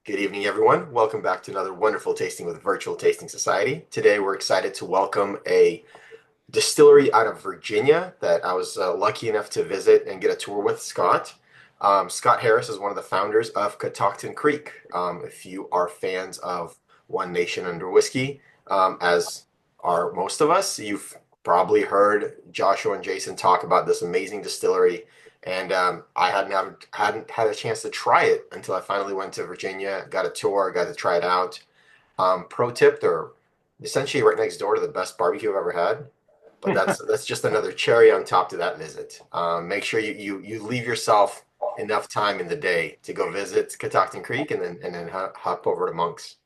Good evening, everyone. Welcome back to another wonderful tasting with Virtual Tasting Society. Today, we're excited to welcome a distillery out of Virginia that I was lucky enough to visit and get a tour with, Scott. Scott Harris is one of the founders of Catoctin Creek. If you are fans of One Nation Under Whiskey, as are most of us, you've probably heard Joshua and Jason talk about this amazing distillery. And I hadn't had a chance to try it until I finally went to Virginia, got a tour, got to try it out. Pro tip, they're essentially right next door to the best barbecue I've ever had. But that's just another cherry on top to that visit. Make sure you leave yourself enough time in the day to go visit Catoctin Creek and then hop over to Monk's.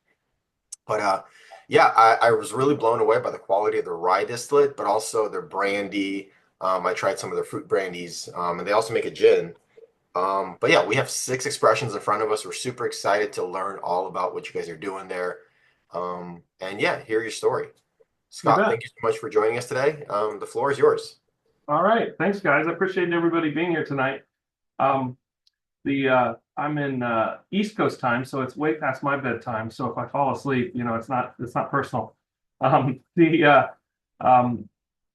But yeah, I was really blown away by the quality of the rye distillate, but also their brandy. I tried some of their fruit brandies, and they also make a gin. But yeah, we have six expressions in front of us. We're super excited to learn all about what you guys are doing there. And yeah, hear your story. You Scott, bet. thank you so much for joining us today. The floor is yours. All right. Thanks, guys. I appreciate everybody being here tonight. Um, I'm in East Coast time, so it's way past my bedtime. So if I fall asleep, it's not personal. The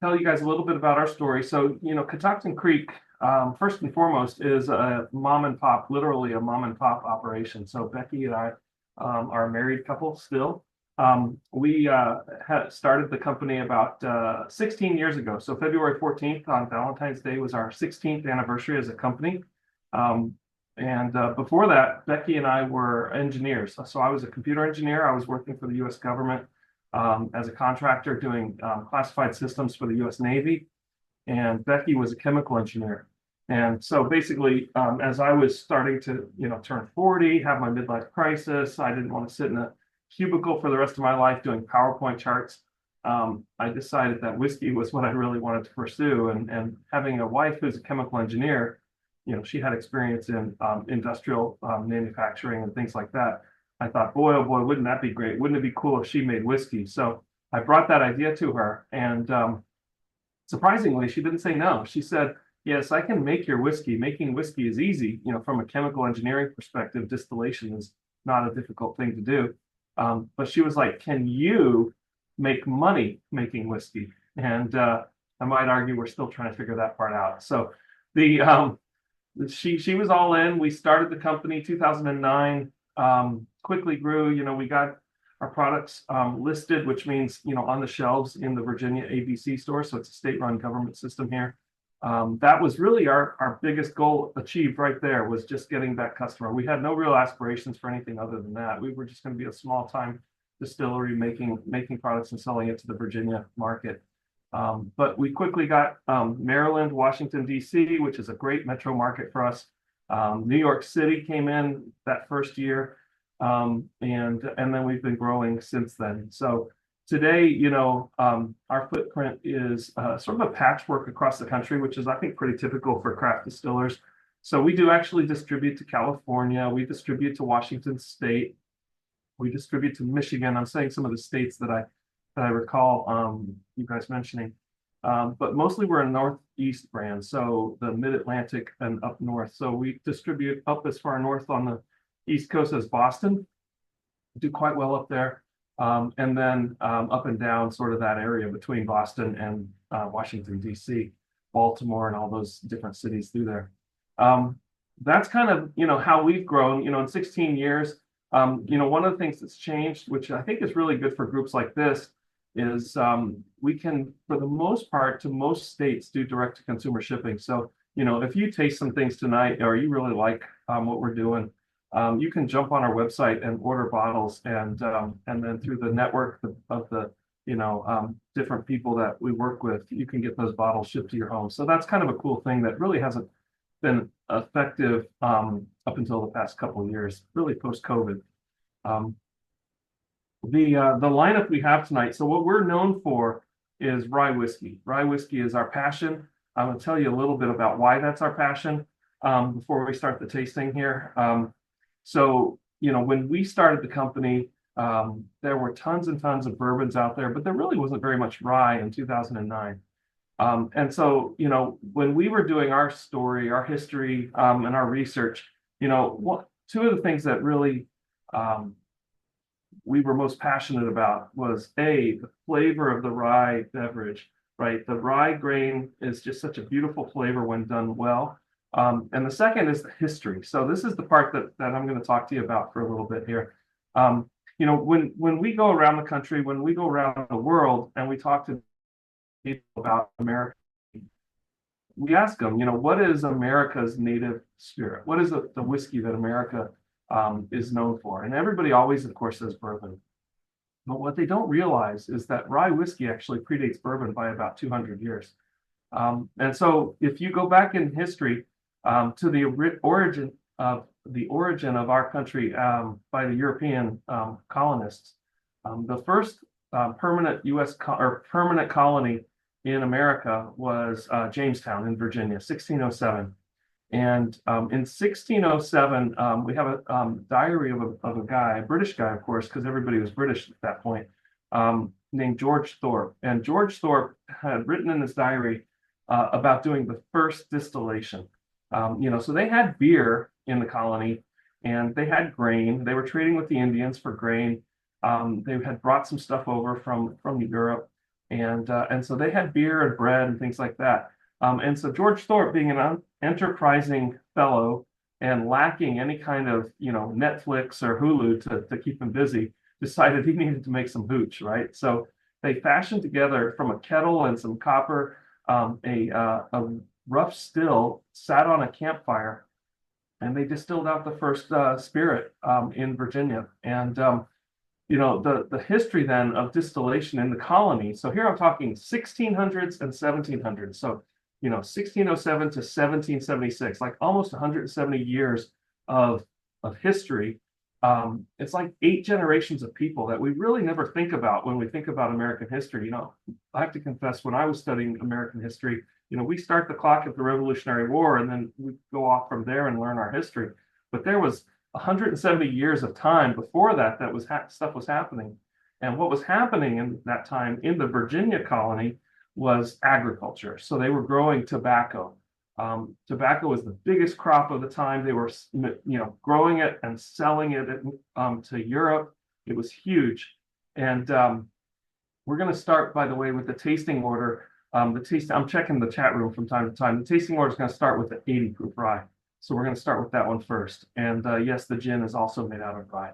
Tell you guys a little bit about our story. So Catoctin Creek, first and foremost, is a mom and pop, literally a mom and pop operation. So Becky and I are a married couple still. We had started the company about 16 years ago. So February 14th on Valentine's Day was our 16th anniversary as a company. Um, and Before that, Becky and I were engineers. So I was a computer engineer. I was working for the US government as a contractor doing classified systems for the US Navy. And Becky was a chemical engineer. And so basically, as I was starting to, turn 40, have my midlife crisis, I didn't want to sit in a cubicle for the rest of my life doing PowerPoint charts. I decided that whiskey was what I really wanted to pursue. And having a wife who's a chemical engineer, she had experience in industrial manufacturing and things like that. I thought, boy, oh boy, wouldn't that be great? Wouldn't it be cool if she made whiskey? So I brought that idea to her, and surprisingly, she didn't say no. She said, yes, I can make your whiskey. Making whiskey is easy. From a chemical engineering perspective, distillation is not a difficult thing to do. But she was like, can you make money making whiskey? And I might argue we're still trying to figure that part out. So the she was all in. We started the company 2009, quickly grew. We got our products listed, which means on the shelves in the Virginia ABC store. So it's a state-run government system here. That was really our biggest goal achieved right there, was just getting that customer. We had no real aspirations for anything other than that. We were just going to be a small-time distillery making products and selling it to the Virginia market. But we quickly got Maryland, Washington, D.C., which is a great metro market for us. New York City came in that first year, and then we've been growing since then. So today, our footprint is sort of a patchwork across the country, which is, I think, pretty typical for craft distillers. So we do actually distribute to California. We distribute to Washington State. We distribute to Michigan. I'm saying some of the states that I recall you guys mentioning. But mostly we're a Northeast brand, so the Mid-Atlantic and up north. So we distribute up as far north on the East Coast as Boston, do quite well up there. And then up and down sort of that area between Boston and Washington, D.C., Baltimore, and all those different cities through there. That's kind of, how we've grown, in 16 years. One of the things that's changed, which I think is really good for groups like this, is we can, for the most part, to most states, do direct to consumer shipping. So, if you taste some things tonight or you really like what we're doing, you can jump on our website and order bottles, and then through the network of the different people that we work with, you can get those bottles shipped to your home. So that's kind of a cool thing that really hasn't been effective up until the past couple of years, really post-COVID. Um, the lineup we have tonight. So what we're known for is rye whiskey. Rye whiskey is our passion. I'm going to tell you a little bit about why that's our passion before we start the tasting here. When we started the company, there were tons and tons of bourbons out there, but there really wasn't very much rye in 2009. When we were doing our story, our history, and our research, two of the things that really um, we were most passionate about was the flavor of the rye beverage, right? The rye grain is just such a beautiful flavor when done well. And the second is the history. So this is the part that I'm going to talk to you about for a little bit here. Um, when we go around the country, when we go around the world, and we talk to people about America, we ask them, what is America's native spirit? What is the whiskey that America is known for? And everybody always, of course, says bourbon. But what they don't realize is that rye whiskey actually predates bourbon by about 200 years. And so if you go back in history to the origin of our country by the European colonists, the first permanent or permanent colony in America was Jamestown in Virginia, 1607. And in 1607, we have a diary of a guy, a British guy, of course, because everybody was British at that point, named George Thorpe. And George Thorpe had written in his diary about doing the first distillation. So they had beer in the colony, and they had grain. They were trading with the Indians for grain. They had brought some stuff over from Europe, and so they had beer and bread and things like that. And so George Thorpe, being an enterprising fellow and lacking any kind of, Netflix or Hulu to keep him busy, decided he needed to make some hooch, right? So they fashioned together from a kettle and some copper, a rough still, sat on a campfire, and they distilled out the first spirit in Virginia. And the history then of distillation in the colony. So here I'm talking 1600s and 1700s. So 1607 to 1776, like almost 170 years of history. It's like 8 generations of people that we really never think about when we think about American history. I have to confess, when I was studying American history, we start the clock at the Revolutionary War, and then we go off from there and learn our history. But there was 170 years of time before that was stuff was happening. And what was happening in that time in the Virginia colony was agriculture. So they were growing tobacco. Tobacco was the biggest crop of the time. They were, growing it and selling it to Europe. It was huge. And we're going to start, by the way, with the tasting order. I'm checking the chat room from time to time. The tasting order is going to start with the 80 proof rye. So we're going to start with that one first. And yes, the gin is also made out of rye.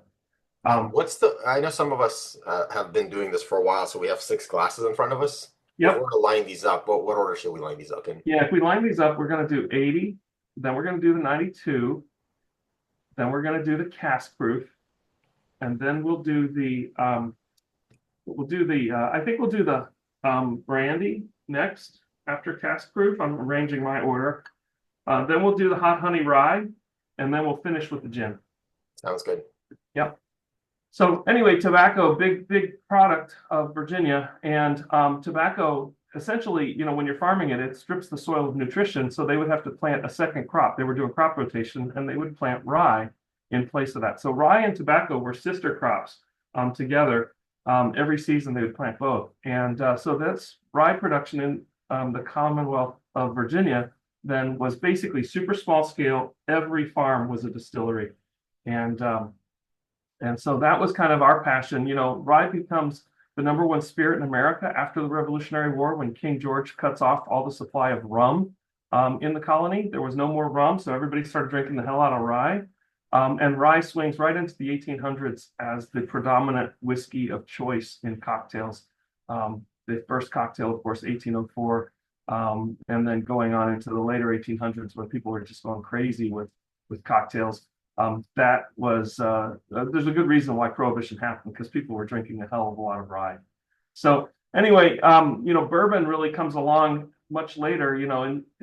I know some of us have been doing this for a while, so we have 6 glasses in front of us. If Yep. we're to line these up, what order should we line these up in? Yeah, if we line these up, we're going to do 80, then we're going to do the 92, then we're going to do the cask proof, and then we'll do the I think we'll do the brandy next after cask proof. I'm arranging my order. Then we'll do the hot honey rye, and then we'll finish with the gin. Sounds good. Yep. So anyway, tobacco, big product of Virginia, and tobacco essentially, when you're farming it, it strips the soil of nutrition. So they would have to plant a second crop. They were doing crop rotation, and they would plant rye in place of that. So rye and tobacco were sister crops together. Every season they would plant both, and so that's rye production in the Commonwealth of Virginia. Then was basically super small scale. Every farm was a distillery, and so that was kind of our passion. Rye becomes the #1 spirit in America after the Revolutionary War, when King George cuts off all the supply of rum in the colony. There was no more rum, so everybody started drinking the hell out of rye. And rye swings right into the 1800s as the predominant whiskey of choice in cocktails. The first cocktail, of course, 1804, and then going on into the later 1800s when people were just going crazy with cocktails. That was there's a good reason why Prohibition happened, because people were drinking a hell of a lot of rye. So anyway, bourbon really comes along much later. In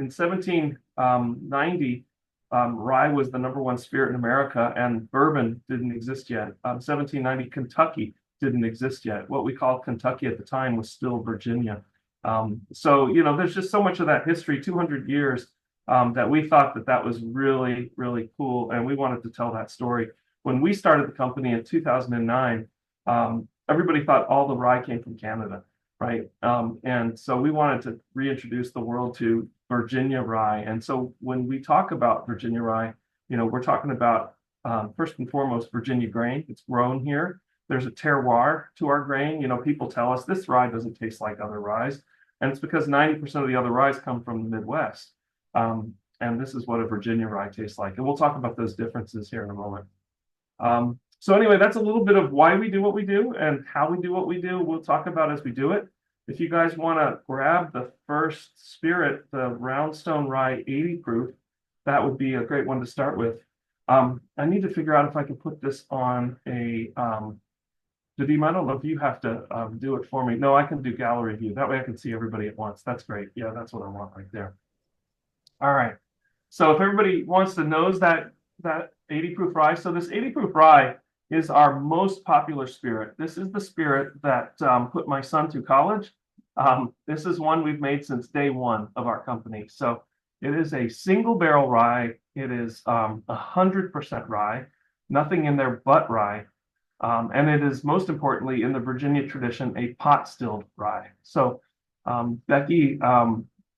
1790, rye was the #1 spirit in America, and bourbon didn't exist yet. 1790, Kentucky didn't exist yet. What we called Kentucky at the time was still Virginia. So there's just so much of that history, 200 years. That we thought that was really, really cool, and we wanted to tell that story. When we started the company in 2009, everybody thought all the rye came from Canada, right? And so we wanted to reintroduce the world to Virginia rye. And so when we talk about Virginia rye, we're talking about First and foremost, Virginia grain. It's grown here. There's a terroir to our grain. People tell us this rye doesn't taste like other ryes, and it's because 90% of the other ryes come from the Midwest. And this is what a Virginia rye tastes like. And we'll talk about those differences here in a moment. So anyway, that's a little bit of why we do what we do and how we do what we do. We'll talk about as we do it. If you guys want to grab the first spirit, the Roundstone Rye 80 proof, that would be a great one to start with. I need to figure out if I can put this on a Nadeem, I don't know if you have to do it for me. No, I can do gallery view. That way I can see everybody at once. That's great. Yeah, that's what I want right there. All right. So if everybody wants to nose that 80 proof rye, so this 80 proof rye is our most popular spirit. This is the spirit that put my son through college. This is one we've made since day one of our company. So it is a single barrel rye. It is 100% rye, nothing in there but rye. And it is most importantly in the Virginia tradition, a pot stilled rye. So Becky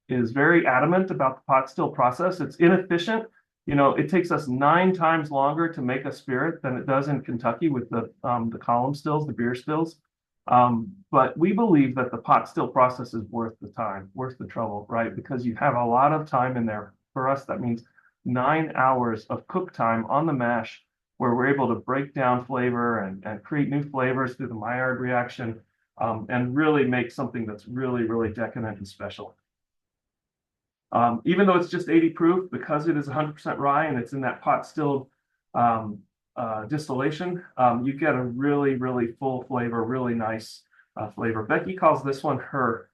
is very adamant about the pot still process. It's inefficient. It takes us 9 times longer to make a spirit than it does in Kentucky with the column stills, the beer stills. But we believe that the pot still process is worth the time, worth the trouble, right? Because you have a lot of time in there. For us, that means 9 hours of cook time on the mash where we're able to break down flavor and create new flavors through the Maillard reaction and really make something that's really, really decadent and special. Even though it's just 80 proof, because it is 100% rye and it's in that pot stilled distillation, you get a really, really full flavor, really nice flavor. Becky calls this one her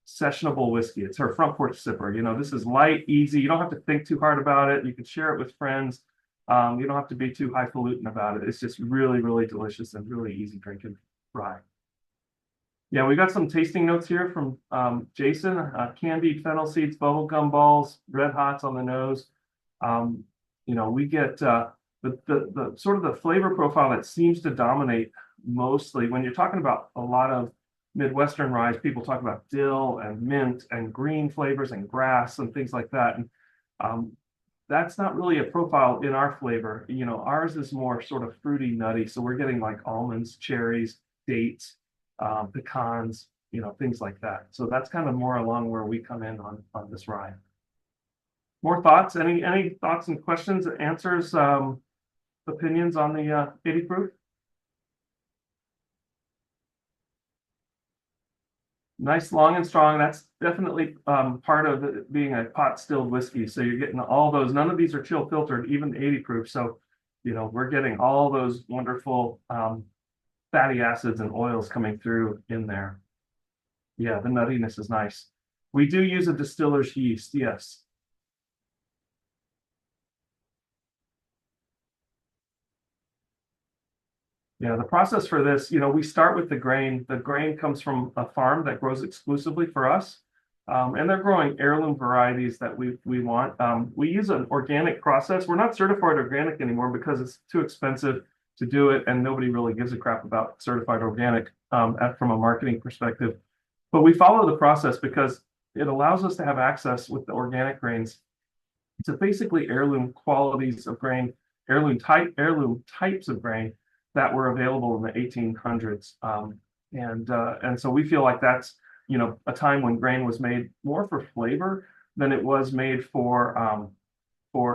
sessionable whiskey. It's her front porch sipper. This is light, easy. You don't have to think too hard about it. You can share it with friends. You don't have to be too highfalutin about it. It's just really, really delicious and really easy drinking rye. Yeah, we got some tasting notes here from Jason. Candied fennel seeds, bubblegum balls, red hots on the nose. We get the sort of the flavor profile that seems to dominate mostly when you're talking about a lot of Midwestern ryes. People talk about dill and mint and green flavors and grass and things like that. And that's not really a profile in our flavor. Ours is more sort of fruity, nutty. So we're getting like almonds, cherries, dates, pecans, things like that. So that's kind of more along where we come in on this rye. More thoughts? Any thoughts and questions, answers, opinions on the 80 proof? Nice, long and strong. That's definitely part of it being a pot stilled whiskey. So you're getting all those. None of these are chill filtered, even the 80 proof. So, we're getting all those wonderful fatty acids and oils coming through in there. Yeah, the nuttiness is nice. We do use a distiller's yeast, yes. Yeah, the process for this, we start with the grain. The grain comes from a farm that grows exclusively for us. And they're growing heirloom varieties that we want. We use an organic process. We're not certified organic anymore because it's too expensive to do it, and nobody really gives a crap about certified organic from a marketing perspective. But we follow the process because it allows us to have access with the organic grains to basically heirloom qualities of grain, heirloom types of grain that were available in the 1800s. And so we feel like that's a time when grain was made more for flavor than it was made for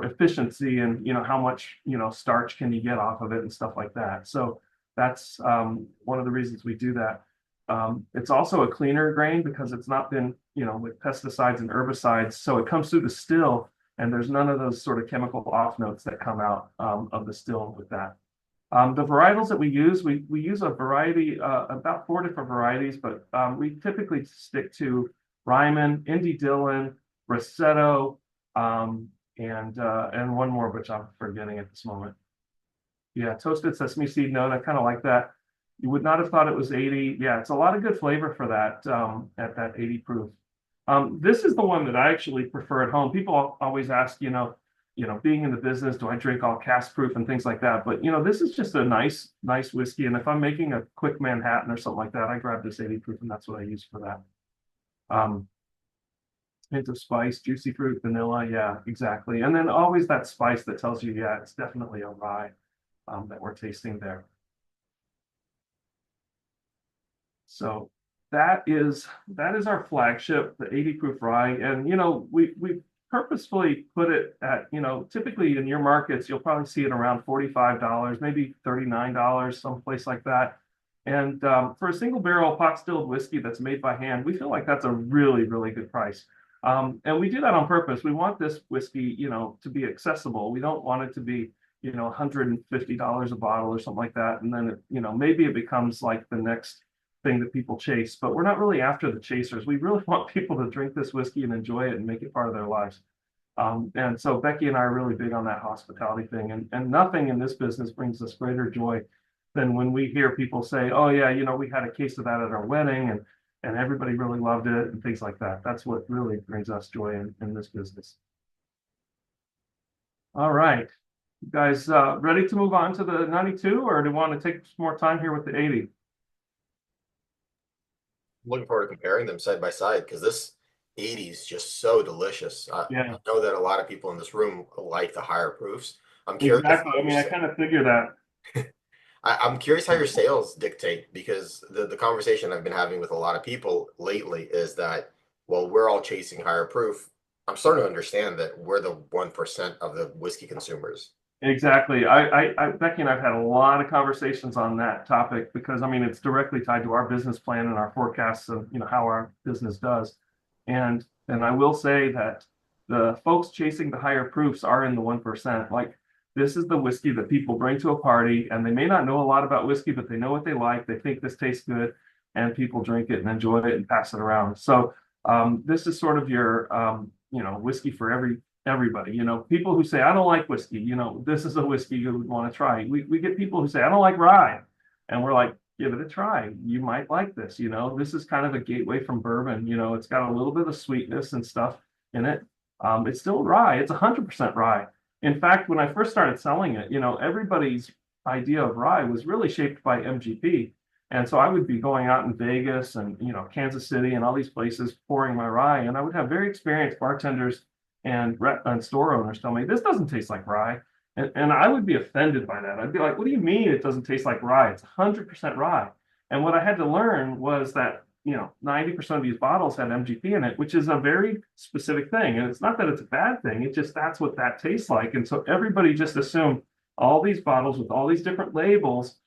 efficiency and how much starch can you get off of it and stuff like that. So that's one of the reasons we do that. It's also a cleaner grain because it's not been with pesticides and herbicides, so it comes through the still and there's none of those sort of chemical off notes that come out of the still with that. The varietals that we use a variety, about 4 different varieties, but we typically stick to Ryman, Indy Dillon, Rossetto, and one more, which I'm forgetting at this moment. Yeah, toasted sesame seed note. I kind of like that. You would not have thought it was 80. Yeah, it's a lot of good flavor for that at that 80 proof. This is the one that I actually prefer at home. People always ask, being in the business, do I drink all cask proof and things like that? But this is just a nice whiskey. And if I'm making a quick Manhattan or something like that, I grab this 80 proof, and that's what I use for that. hint of spice, juicy fruit, vanilla. Yeah, exactly. And then always that spice that tells you, yeah, it's definitely a rye that we're tasting there. So that is our flagship, the 80 proof rye. And we purposefully put it at, typically in your markets, you'll probably see it around $45, maybe $39, someplace like that. And for a single barrel pot stilled whiskey that's made by hand, we feel like that's a really, really good price. And we do that on purpose. We want this whiskey, to be accessible. We don't want it to be, $150 a bottle or something like that. And then maybe it becomes like the next thing that people chase, but we're not really after the chasers. We really want people to drink this whiskey and enjoy it and make it part of their lives. And so Becky and I are really big on that hospitality thing. And nothing in this business brings us greater joy than when we hear people say, oh yeah, we had a case of that at our wedding and everybody really loved it and things like that. That's what really brings us joy in this business. All right. You guys ready to move on to the 92 or do you want to take some more time here with the 80? Looking forward to comparing them side by side because this 80 is just so delicious. I Yeah, know that a lot of people in this room like the higher proofs. I'm curious exactly. how I your mean, I kind of figure that. I'm curious how your sales dictate because the conversation I've been having with a lot of people lately is that, well, we're all chasing higher proof. I'm starting to understand that we're the 1% of the whiskey consumers. Exactly. Becky and I've had a lot of conversations on that topic because I mean it's directly tied to our business plan and our forecasts of how our business does. And I will say that the folks chasing the higher proofs are in the 1%. Like this is the whiskey that people bring to a party and they may not know a lot about whiskey, but they know what they like. They think this tastes good and people drink it and enjoy it and pass it around. So this is sort of your whiskey for everybody. People who say, I don't like whiskey, this is a whiskey you would want to try. We get people who say, I don't like rye. And we're like, give it a try. You might like this. This is kind of a gateway from bourbon. It's got a little bit of sweetness and stuff in it. It's still rye. It's 100% rye. In fact, when I first started selling it, everybody's idea of rye was really shaped by MGP. And so I would be going out in Vegas and, Kansas City and all these places pouring my rye. And I would have very experienced bartenders and store owners tell me this doesn't taste like rye, and I would be offended by that. I'd be like, "What do you mean it doesn't taste like rye? It's 100% rye." And what I had to learn was that 90% of these bottles had MGP in it, which is a very specific thing, and it's not that it's a bad thing. It's just that's what that tastes like, and so everybody just assumed all these bottles with all these different labels,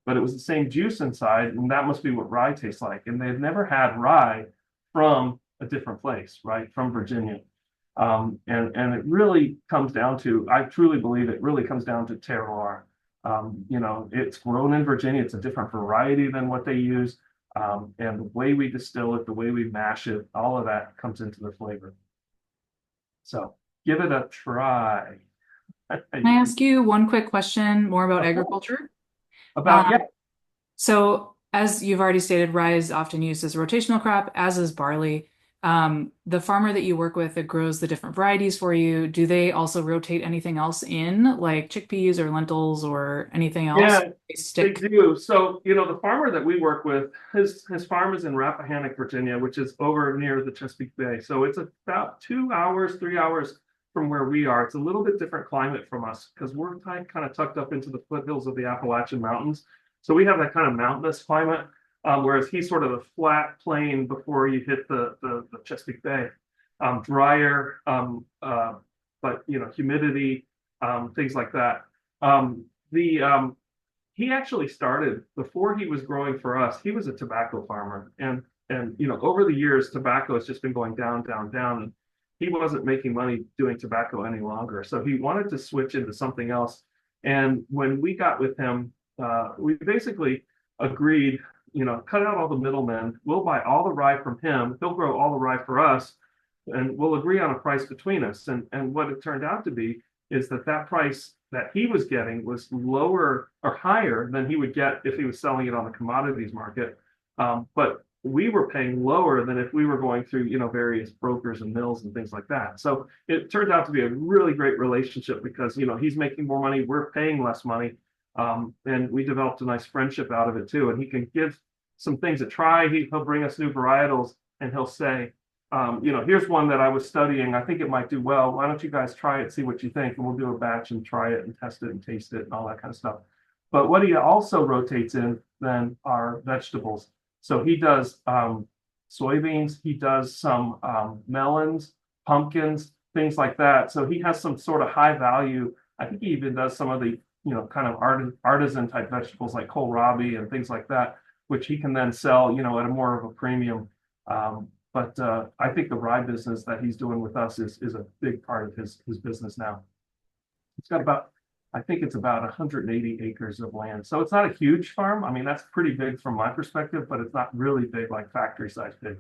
but it was the same juice inside, and that must be what rye tastes like. And they've never had rye from a different place, right? From Virginia. And it really comes down to, I truly believe it really comes down to terroir. It's grown in Virginia. It's a different variety than what they use. And the way we distill it, the way we mash it, all of that comes into the flavor. So give it a try. Can I ask you one quick question more about agriculture? About, yeah, So, as you've already stated, rye is often used as a rotational crop, as is barley. The farmer that you work with that grows the different varieties for you, do they also rotate anything else in, like chickpeas or lentils or anything else? yeah, They they stick. do. So, the farmer that we work with, his farm is in Rappahannock, Virginia, which is over near the Chesapeake Bay. So it's about 2 hours, 3 hours from where we are. It's a little bit different climate from us because we're kind of tucked up into the foothills of the Appalachian Mountains. So we have that kind of mountainous climate, whereas he's sort of a flat plain before you hit the Chesapeake Bay. Drier, but humidity, things like that. The He actually started before he was growing for us. He was a tobacco farmer, and over the years, tobacco has just been going down, down, down, and he wasn't making money doing tobacco any longer. So he wanted to switch into something else. And when we got with him, we basically agreed, cut out all the middlemen. We'll buy all the rye from him. He'll grow all the rye for us, and we'll agree on a price between us. And what it turned out to be is that price that he was getting was lower or higher than he would get if he was selling it on the commodities market. But we were paying lower than if we were going through, various brokers and mills and things like that. So it turned out to be a really great relationship because, he's making more money, we're paying less money. And we developed a nice friendship out of it too. And he can give some things a try. He'll bring us new varietals and he'll say, here's one that I was studying. I think it might do well. Why don't you guys try it, see what you think, and we'll do a batch and try it and test it and taste it and all that kind of stuff. But what he also rotates in then are vegetables. So he does soybeans, he does some melons, pumpkins, things like that. So he has some sort of high value. I think he even does some of the, kind of artisan type vegetables like kohlrabi and things like that, which he can then sell, at a more of a premium. But I think the rye business that he's doing with us is a big part of his business now. It's got about, I think it's about 180 acres of land. So it's not a huge farm. I mean, that's pretty big from my perspective, but it's not really big like factory size big.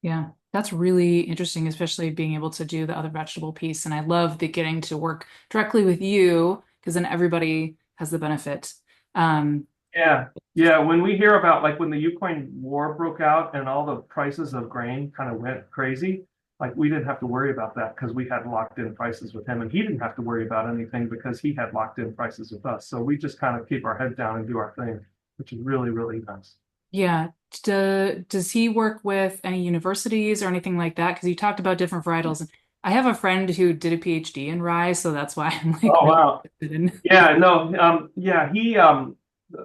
Yeah, that's really interesting, especially being able to do the other vegetable piece. And I love the getting to work directly with you because then everybody has the benefit. Um, Yeah. Yeah. When we hear about like when the Ukraine war broke out and all the prices of grain kind of went crazy, like we didn't have to worry about that because we had locked in prices with him and he didn't have to worry about anything because he had locked in prices with us. So we just kind of keep our head down and do our thing, which is really, really nice. yeah. Does he work with any universities or anything like that? Because you talked about different varietals. And I have a friend who did a PhD in rye, so that's why I'm like Oh, really wow. interested in. Yeah, no, yeah,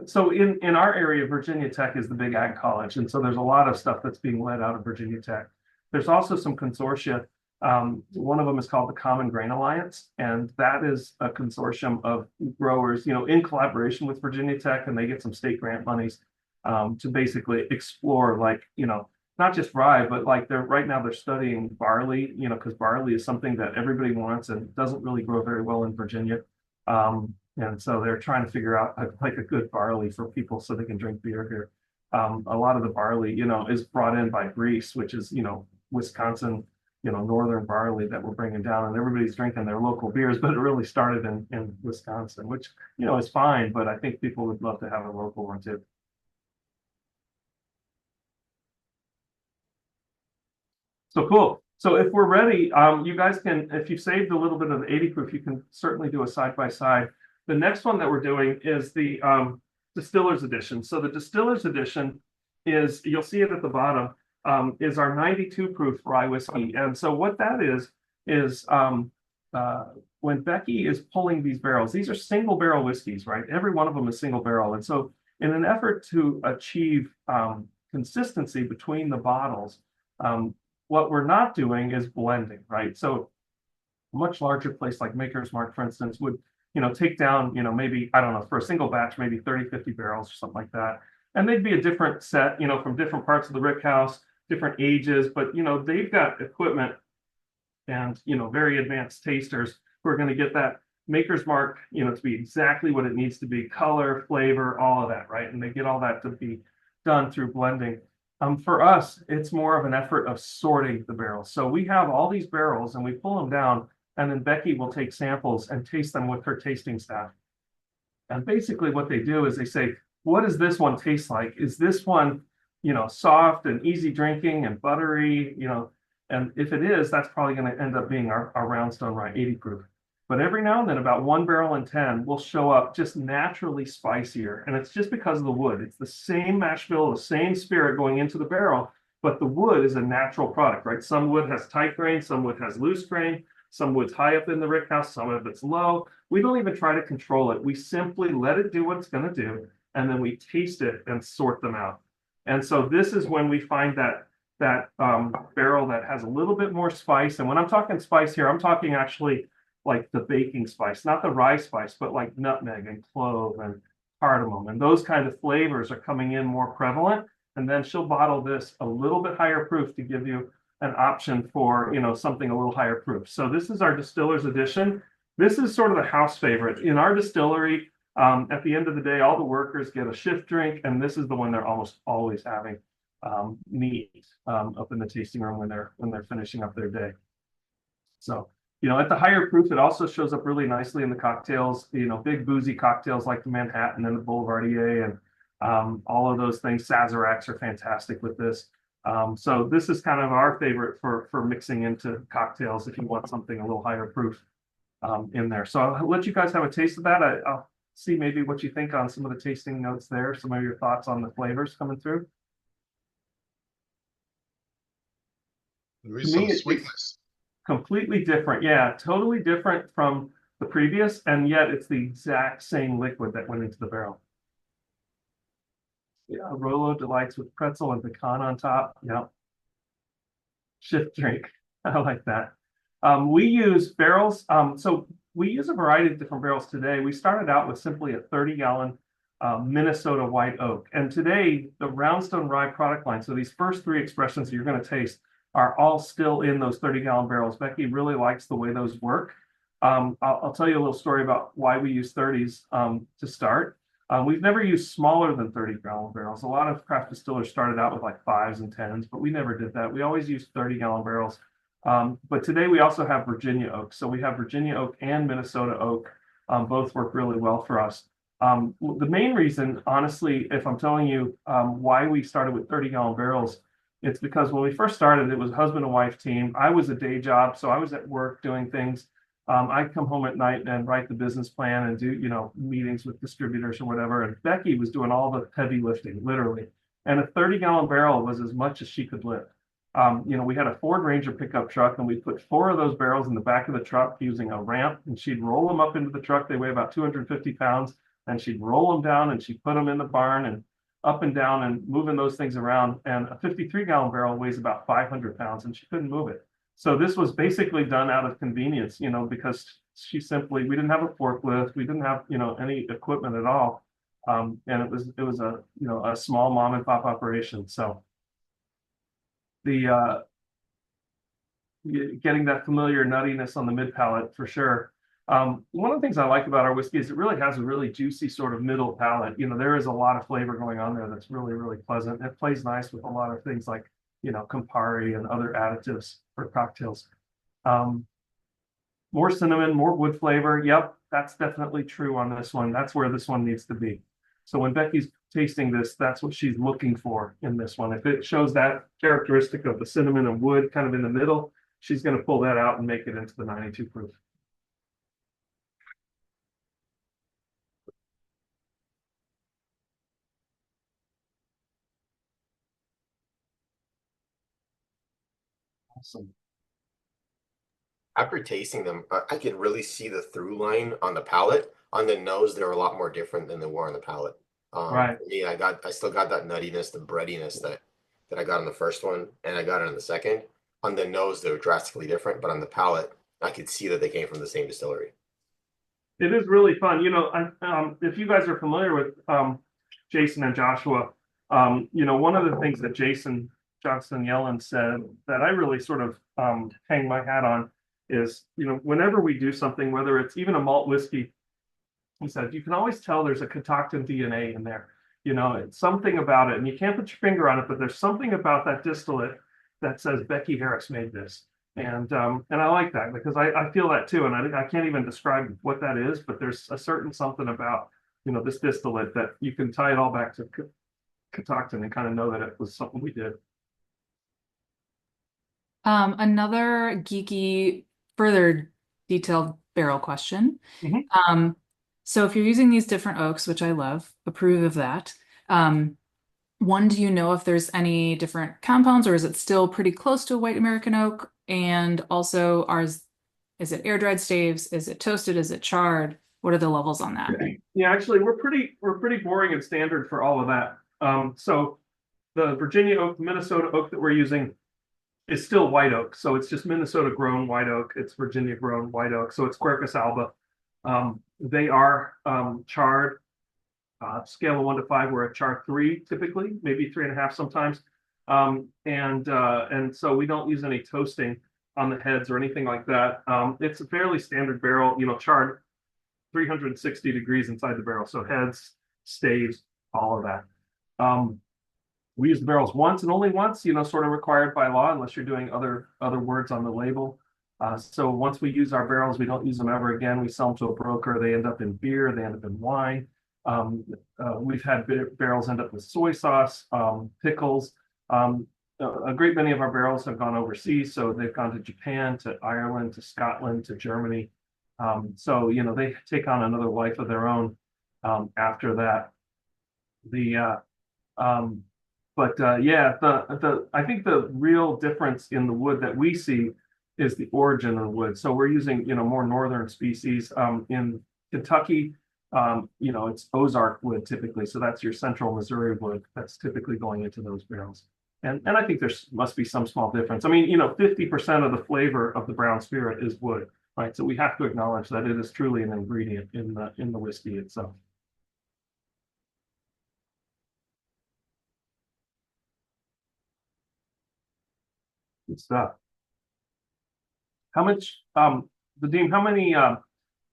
so in our area, Virginia Tech is the big ag college, and so there's a lot of stuff that's being led out of Virginia Tech. There's also some consortia. One of them is called the Common Grain Alliance, and that is a consortium of growers, in collaboration with Virginia Tech, and they get some state grant monies to basically explore, like, not just rye, but like right now they're studying barley, because barley is something that everybody wants and doesn't really grow very well in Virginia. And so they're trying to figure out like a good barley for people so they can drink beer here. A lot of the barley, is brought in by Greece, which is, Wisconsin, northern barley that we're bringing down, and everybody's drinking their local beers, but it really started in Wisconsin, which, is fine, but I think people would love to have a local one too. So cool. So if we're ready, you guys can, if you saved a little bit of the 80 proof, you can certainly do a side by side. The next one that we're doing is the Distiller's Edition. So the Distiller's Edition is, you'll see it at the bottom, is our 92 proof rye whiskey. And so what that is when Becky is pulling these barrels, these are single barrel whiskeys, right? Every one of them is single barrel. And so in an effort to achieve consistency between the bottles, what we're not doing is blending, right? So a much larger place like Maker's Mark, for instance, would, take down, maybe, I don't know, for a single batch, maybe 30, 50 barrels or something like that. And they'd be a different set, from different parts of the rick house, different ages, but, they've got equipment and, very advanced tasters who are going to get that Maker's Mark, to be exactly what it needs to be, color, flavor, all of that, right? And they get all that to be done through blending. For us, it's more of an effort of sorting the barrels. So we have all these barrels and we pull them down, and then Becky will take samples and taste them with her tasting staff. And basically what they do is they say, what does this one taste like? Is this one, soft and easy drinking and buttery, and if it is, that's probably going to end up being our Roundstone Rye 80 proof. But every now and then, about 1 barrel in 10 will show up just naturally spicier. And it's just because of the wood. It's the same mash bill, the same spirit going into the barrel, but the wood is a natural product, right? Some wood has tight grain, some wood has loose grain, some wood's high up in the rick house, some of it's low. We don't even try to control it. We simply let it do what it's going to do, and then we taste it and sort them out. And so this is when we find that barrel that has a little bit more spice. And when I'm talking spice here, I'm talking actually like the baking spice, not the rye spice, but like nutmeg and clove and cardamom. And those kind of flavors are coming in more prevalent. And then she'll bottle this a little bit higher proof to give you an option for, something a little higher proof. So this is our Distiller's Edition. This is sort of the house favorite. In our distillery, at the end of the day, all the workers get a shift drink, and this is the one they're almost always having neat up in the tasting room when they're finishing up their day. So, at the higher proof, it also shows up really nicely in the cocktails, big boozy cocktails like the Manhattan and the Boulevardier and all of those things. Sazeracs are fantastic with this. So this is kind of our favorite for mixing into cocktails if you want something a little higher proof in there. So I'll let you guys have a taste of that. I'll see maybe what you think on some of the tasting notes there, some of your thoughts on the flavors coming through. There To is some me, it's sweetness. completely different. Yeah, totally different from the previous, and yet it's the exact same liquid that went into the barrel. Yeah, Rolo Delights with pretzel and pecan on top. Yeah, shift drink. I like that. We use barrels. So we use a variety of different barrels today. We started out with simply a 30-gallon Minnesota white oak. And today, the Roundstone Rye product line, so these first three expressions that you're going to taste are all still in those 30-gallon barrels. Becky really likes the way those work. I'll tell you a little story about why we use 30s to start. We've never used smaller than 30-gallon barrels. A lot of craft distillers started out with like 5s and 10s, but we never did that. We always used 30-gallon barrels. But today we also have Virginia oak. So we have Virginia oak and Minnesota oak. Both work really well for us. The main reason, honestly, if I'm telling you why we started with 30-gallon barrels, it's because when we first started, it was a husband and wife team. I was a day job, so I was at work doing things. I'd come home at night and write the business plan and do, meetings with distributors or whatever. And Becky was doing all the heavy lifting, literally. And a 30-gallon barrel was as much as she could lift. We had a Ford Ranger pickup truck, and we put 4 of those barrels in the back of the truck using a ramp, and she'd roll them up into the truck. They weigh about 250 pounds, and she'd roll them down, and she'd put them in the barn and up and down and moving those things around. And a 53-gallon barrel weighs about 500 pounds, and she couldn't move it. So this was basically done out of convenience, because we didn't have a forklift, we didn't have, any equipment at all. And it was a small mom and pop operation. So the getting that familiar nuttiness on the mid palate for sure. One of the things I like about our whiskey is it really has a really juicy sort of middle palate. There is a lot of flavor going on there that's really, really pleasant. It plays nice with a lot of things like, Campari and other additives for cocktails. More cinnamon, more wood flavor. Yep, that's definitely true on this one. That's where this one needs to be. So when Becky's tasting this, that's what she's looking for in this one. If it shows that characteristic of the cinnamon and wood kind of in the middle, she's going to pull that out and make it into the 92 proof. Awesome. After tasting them, I could really see the through line on the palate. On the nose, they're a lot more different than they were on the palate. Right. For me, I still got that nuttiness, the breadiness that I got on the first one, and I got it on the second. On the nose, they were drastically different, but on the palate, I could see that they came from the same distillery. It is really fun. If you guys are familiar with Jason and Joshua, one of the things that Jason Johnson Yellen said that I really sort of hang my hat on is, whenever we do something, whether it's even a malt whiskey, he said, you can always tell there's a Catoctin DNA in there. It's something about it, and you can't put your finger on it, but there's something about that distillate that says Becky Harris made this. And I like that because I feel that too. And I can't even describe what that is, but there's a certain something about, this distillate that you can tie it all back to Catoctin and kind of know that it was something we did. Another geeky, further detailed barrel question. Mhm. So if you're using these different oaks, which I love, approve of that. One, do you know if there's any different compounds, or is it still pretty close to a white American oak? And also, is it air dried staves? Is it toasted? Is it charred? What are the levels on that? Yeah, actually, we're pretty boring and standard for all of that. So the Virginia oak, the Minnesota oak that we're using is still white oak. So it's just Minnesota grown white oak. It's Virginia grown white oak. So it's Quercus alba. They are charred. Scale of 1 to 5, we're at char 3 typically, maybe 3.5 sometimes. And so we don't use any toasting on the heads or anything like that. It's a fairly standard barrel, charred 360 degrees inside the barrel. So heads, staves, all of that. We use the barrels once and only once, sort of required by law, unless you're doing other words on the label. So once we use our barrels, we don't use them ever again. We sell them to a broker. They end up in beer. They end up in wine. We've had barrels end up with soy sauce, pickles. A great many of our barrels have gone overseas. So they've gone to Japan, to Ireland, to Scotland, to Germany. So, they take on another life of their own after that. But yeah, the I think the real difference in the wood that we see is the origin of the wood. So we're using, more northern species. In Kentucky, it's Ozark wood typically. So that's your central Missouri wood that's typically going into those barrels. And I think there's must be some small difference. I mean, 50% of the flavor of the brown spirit is wood, right? So we have to acknowledge that it is truly an ingredient in the whiskey itself. Good stuff. How much, Vadim, how many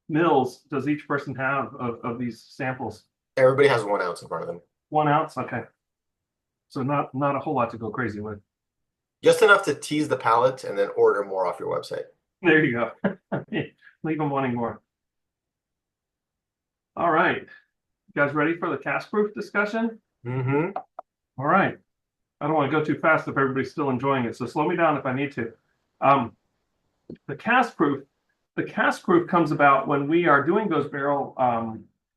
mils does each person have of these samples? Everybody has 1 ounce in front of them. 1 ounce? Okay. So not a whole lot to go crazy with. Just enough to tease the palate and then order more off your website. There you go. Leave them wanting more. All right. You guys ready for the cask proof discussion? Mm-hmm. All right. I don't want to go too fast if everybody's still enjoying it, so slow me down if I need to. Um, the cask proof, comes about when we are doing those barrel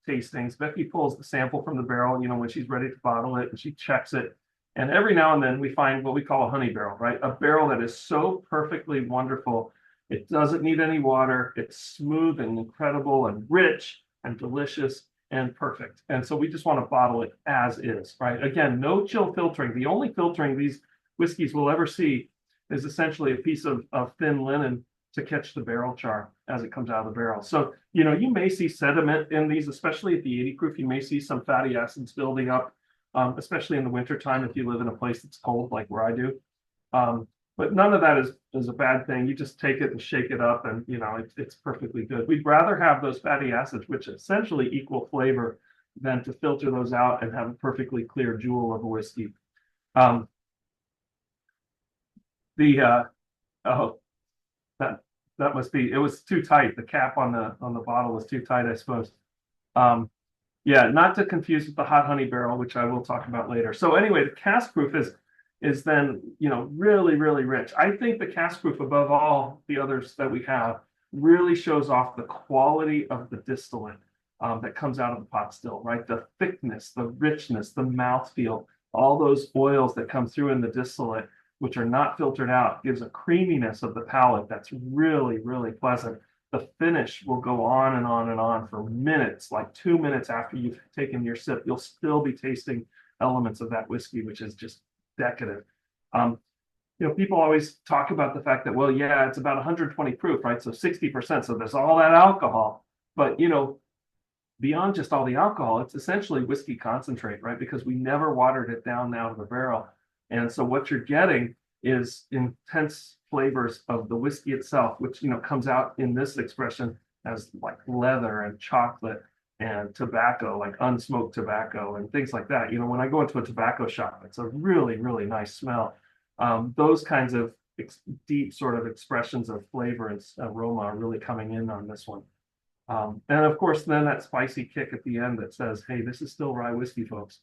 tastings. Becky pulls the sample from the barrel, when she's ready to bottle it, and she checks it. And every now and then we find what we call a honey barrel, right? A barrel that is so perfectly wonderful. It doesn't need any water. It's smooth and incredible and rich and delicious and perfect. And so we just want to bottle it as is, right? Again, no chill filtering. The only filtering these whiskeys will ever see is essentially a piece of thin linen to catch the barrel char as it comes out of the barrel. So, you may see sediment in these, especially at the 80 proof. You may see some fatty acids building up, especially in the wintertime if you live in a place that's cold like where I do. But none of that is a bad thing. You just take it and shake it up and, it's perfectly good. We'd rather have those fatty acids, which essentially equal flavor, than to filter those out and have a perfectly clear jewel of a whiskey. Oh, that must be, it was too tight. The cap on the bottle was too tight, I suppose. Yeah, not to confuse with the hot honey barrel, which I will talk about later. So anyway, the cask proof is then, really, really rich. I think the cask proof, above all the others that we have, really shows off the quality of the distillate that comes out of the pot still, right? The thickness, the richness, the mouthfeel, all those oils that come through in the distillate, which are not filtered out, gives a creaminess of the palate that's really, really pleasant. The finish will go on and on and on for minutes, like 2 minutes after you've taken your sip. You'll still be tasting elements of that whiskey, which is just decadent. People always talk about the fact that, well, yeah, it's about 120 proof, right? So 60%. So there's all that alcohol. But, beyond just all the alcohol, it's essentially whiskey concentrate, right? Because we never watered it down out of the barrel. And so what you're getting is intense flavors of the whiskey itself, which, comes out in this expression as like leather and chocolate and tobacco, like unsmoked tobacco and things like that. When I go into a tobacco shop, it's a really, really nice smell. Those kinds of deep sort of expressions of flavor and aroma are really coming in on this one. And of course, then that spicy kick at the end that says, hey, this is still rye whiskey, folks.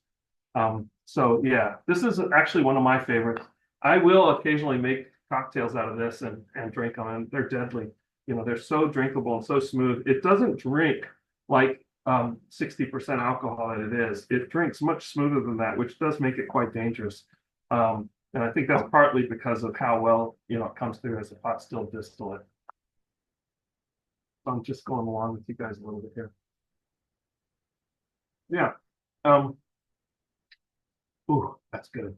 So yeah, this is actually one of my favorites. I will occasionally make cocktails out of this and drink them, and they're deadly. They're so drinkable and so smooth. It doesn't drink like 60% alcohol that it is. It drinks much smoother than that, which does make it quite dangerous. And I think that's partly because of how well, it comes through as a pot still distillate. So I'm just going along with you guys a little bit here. Yeah. Ooh, that's good.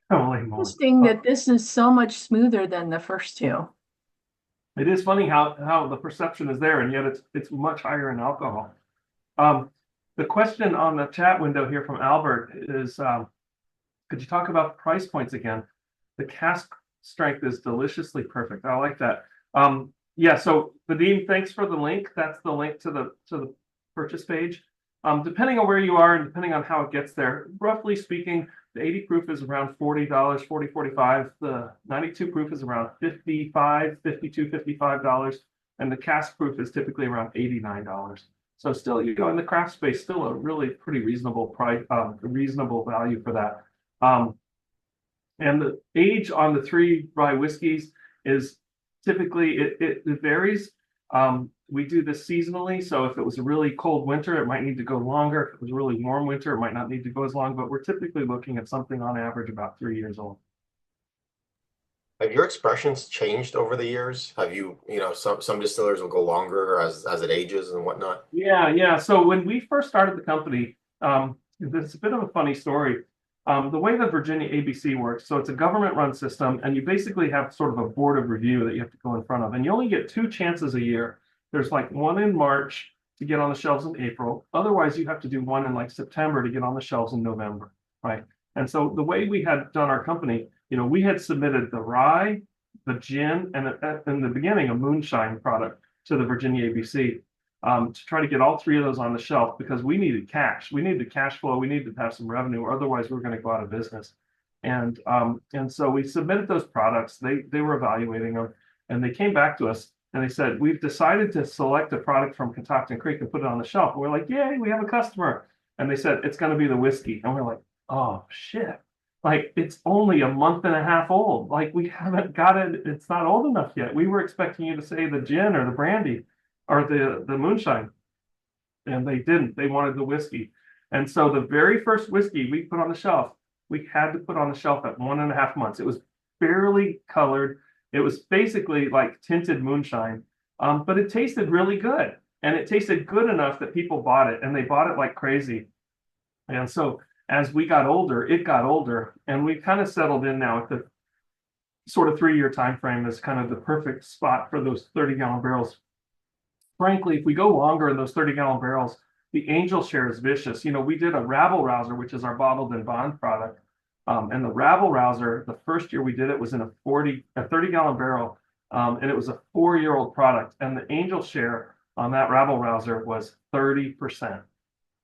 Holy moly. Interesting that this is so much smoother than the first two. It is funny how the perception is there, and yet it's much higher in alcohol. The question on the chat window here from Albert is, could you talk about price points again? The cask strength is deliciously perfect. I like that. Yeah, so Vadim, thanks for the link. That's the link to the purchase page. Depending on where you are and depending on how it gets there, roughly speaking, the 80 proof is around $40, $40, $45. The 92 proof is around $55, $52, $55. And the cask proof is typically around $89. So still, in the craft space, still a really pretty reasonable price, reasonable value for that. And the age on the three rye whiskeys is typically, it varies. We do this seasonally, so if it was a really cold winter, it might need to go longer. If it was a really warm winter, it might not need to go as long, but we're typically looking at something on average about 3 years old. Have your expressions changed over the years? Have you, some distillers will go longer as it ages and whatnot. Yeah, yeah. So when we first started the company, it's a bit of a funny story. The way that Virginia ABC works, so it's a government-run system, and you basically have sort of a board of review that you have to go in front of, and you only get two chances a year. There's like one in March to get on the shelves in April. Otherwise, you have to do one in like September to get on the shelves in November, right? And so the way we had done our company, we had submitted the rye, the gin, and in the beginning, a moonshine product to the Virginia ABC to try to get all three of those on the shelf because we needed cash. We needed cash flow. We needed to have some revenue, or otherwise we were going to go out of business. And so we submitted those products. They were evaluating them, and they came back to us and they said, "We've decided to select a product from Catoctin Creek and put it on the shelf." And we're like, "Yay, we have a customer!" And they said, "It's going to be the whiskey." And we're like, "Oh shit!" Like it's only a month and a half old. Like we haven't got it. It's not old enough yet. We were expecting you to say the gin or the brandy or the moonshine, and they didn't. They wanted the whiskey. And so the very first whiskey we put on the shelf, we had to put on the shelf at 1.5 months. It was barely colored. It was basically like tinted moonshine, but it tasted really good. And it tasted good enough that people bought it, and they bought it like crazy. And so as we got older, it got older, and we kind of settled in now at the sort of 3 year time frame as kind of the perfect spot for those 30-gallon barrels. Frankly, if we go longer in those 30-gallon barrels, the angel share is vicious. We did a rabble rouser, which is our bottled and bond product. And the rabble rouser, the first year we did it was in a 30-gallon barrel. And it was a 4-year-old product. And the angel share on that rabble rouser was 30%.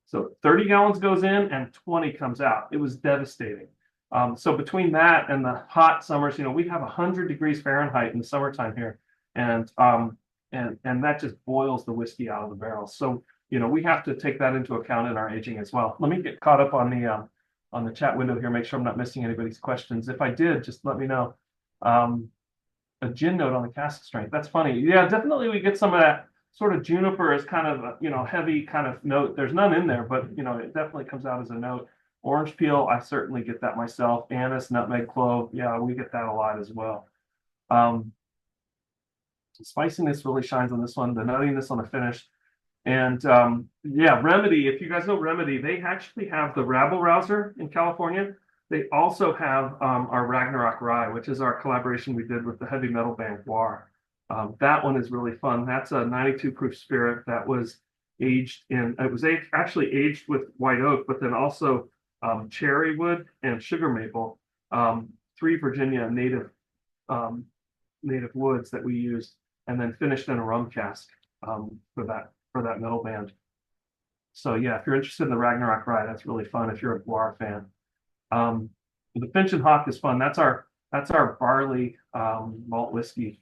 So 30 gallons goes in and 20 comes out. It was devastating. So between that and the hot summers, we have 100 degrees Fahrenheit in the summertime here. And that just boils the whiskey out of the barrel. So, we have to take that into account in our aging as well. Let me get caught up on the chat window here, make sure I'm not missing anybody's questions. If I did, just let me know. A gin note on the cask strength. That's funny. Yeah, definitely we get some of that sort of juniper as kind of heavy kind of note. There's none in there, but it definitely comes out as a note. Orange peel, I certainly get that myself. Anise, nutmeg, clove. Yeah, we get that a lot as well. Spiciness really shines on this one, the nuttiness on the finish. And yeah, Remedy, if you guys know Remedy, they actually have the Rabble Rouser in California. They also have our Ragnarok Rye, which is our collaboration we did with the heavy metal band Guar. That one is really fun. That's a 92 proof spirit that was actually aged with white oak, but then also cherry wood and sugar maple, three Virginia native woods that we used, and then finished in a rum cask for that metal band. So yeah, if you're interested in the Ragnarok Rye, that's really fun if you're a Guar fan. The Finch and Hawk is fun. That's our barley malt whiskey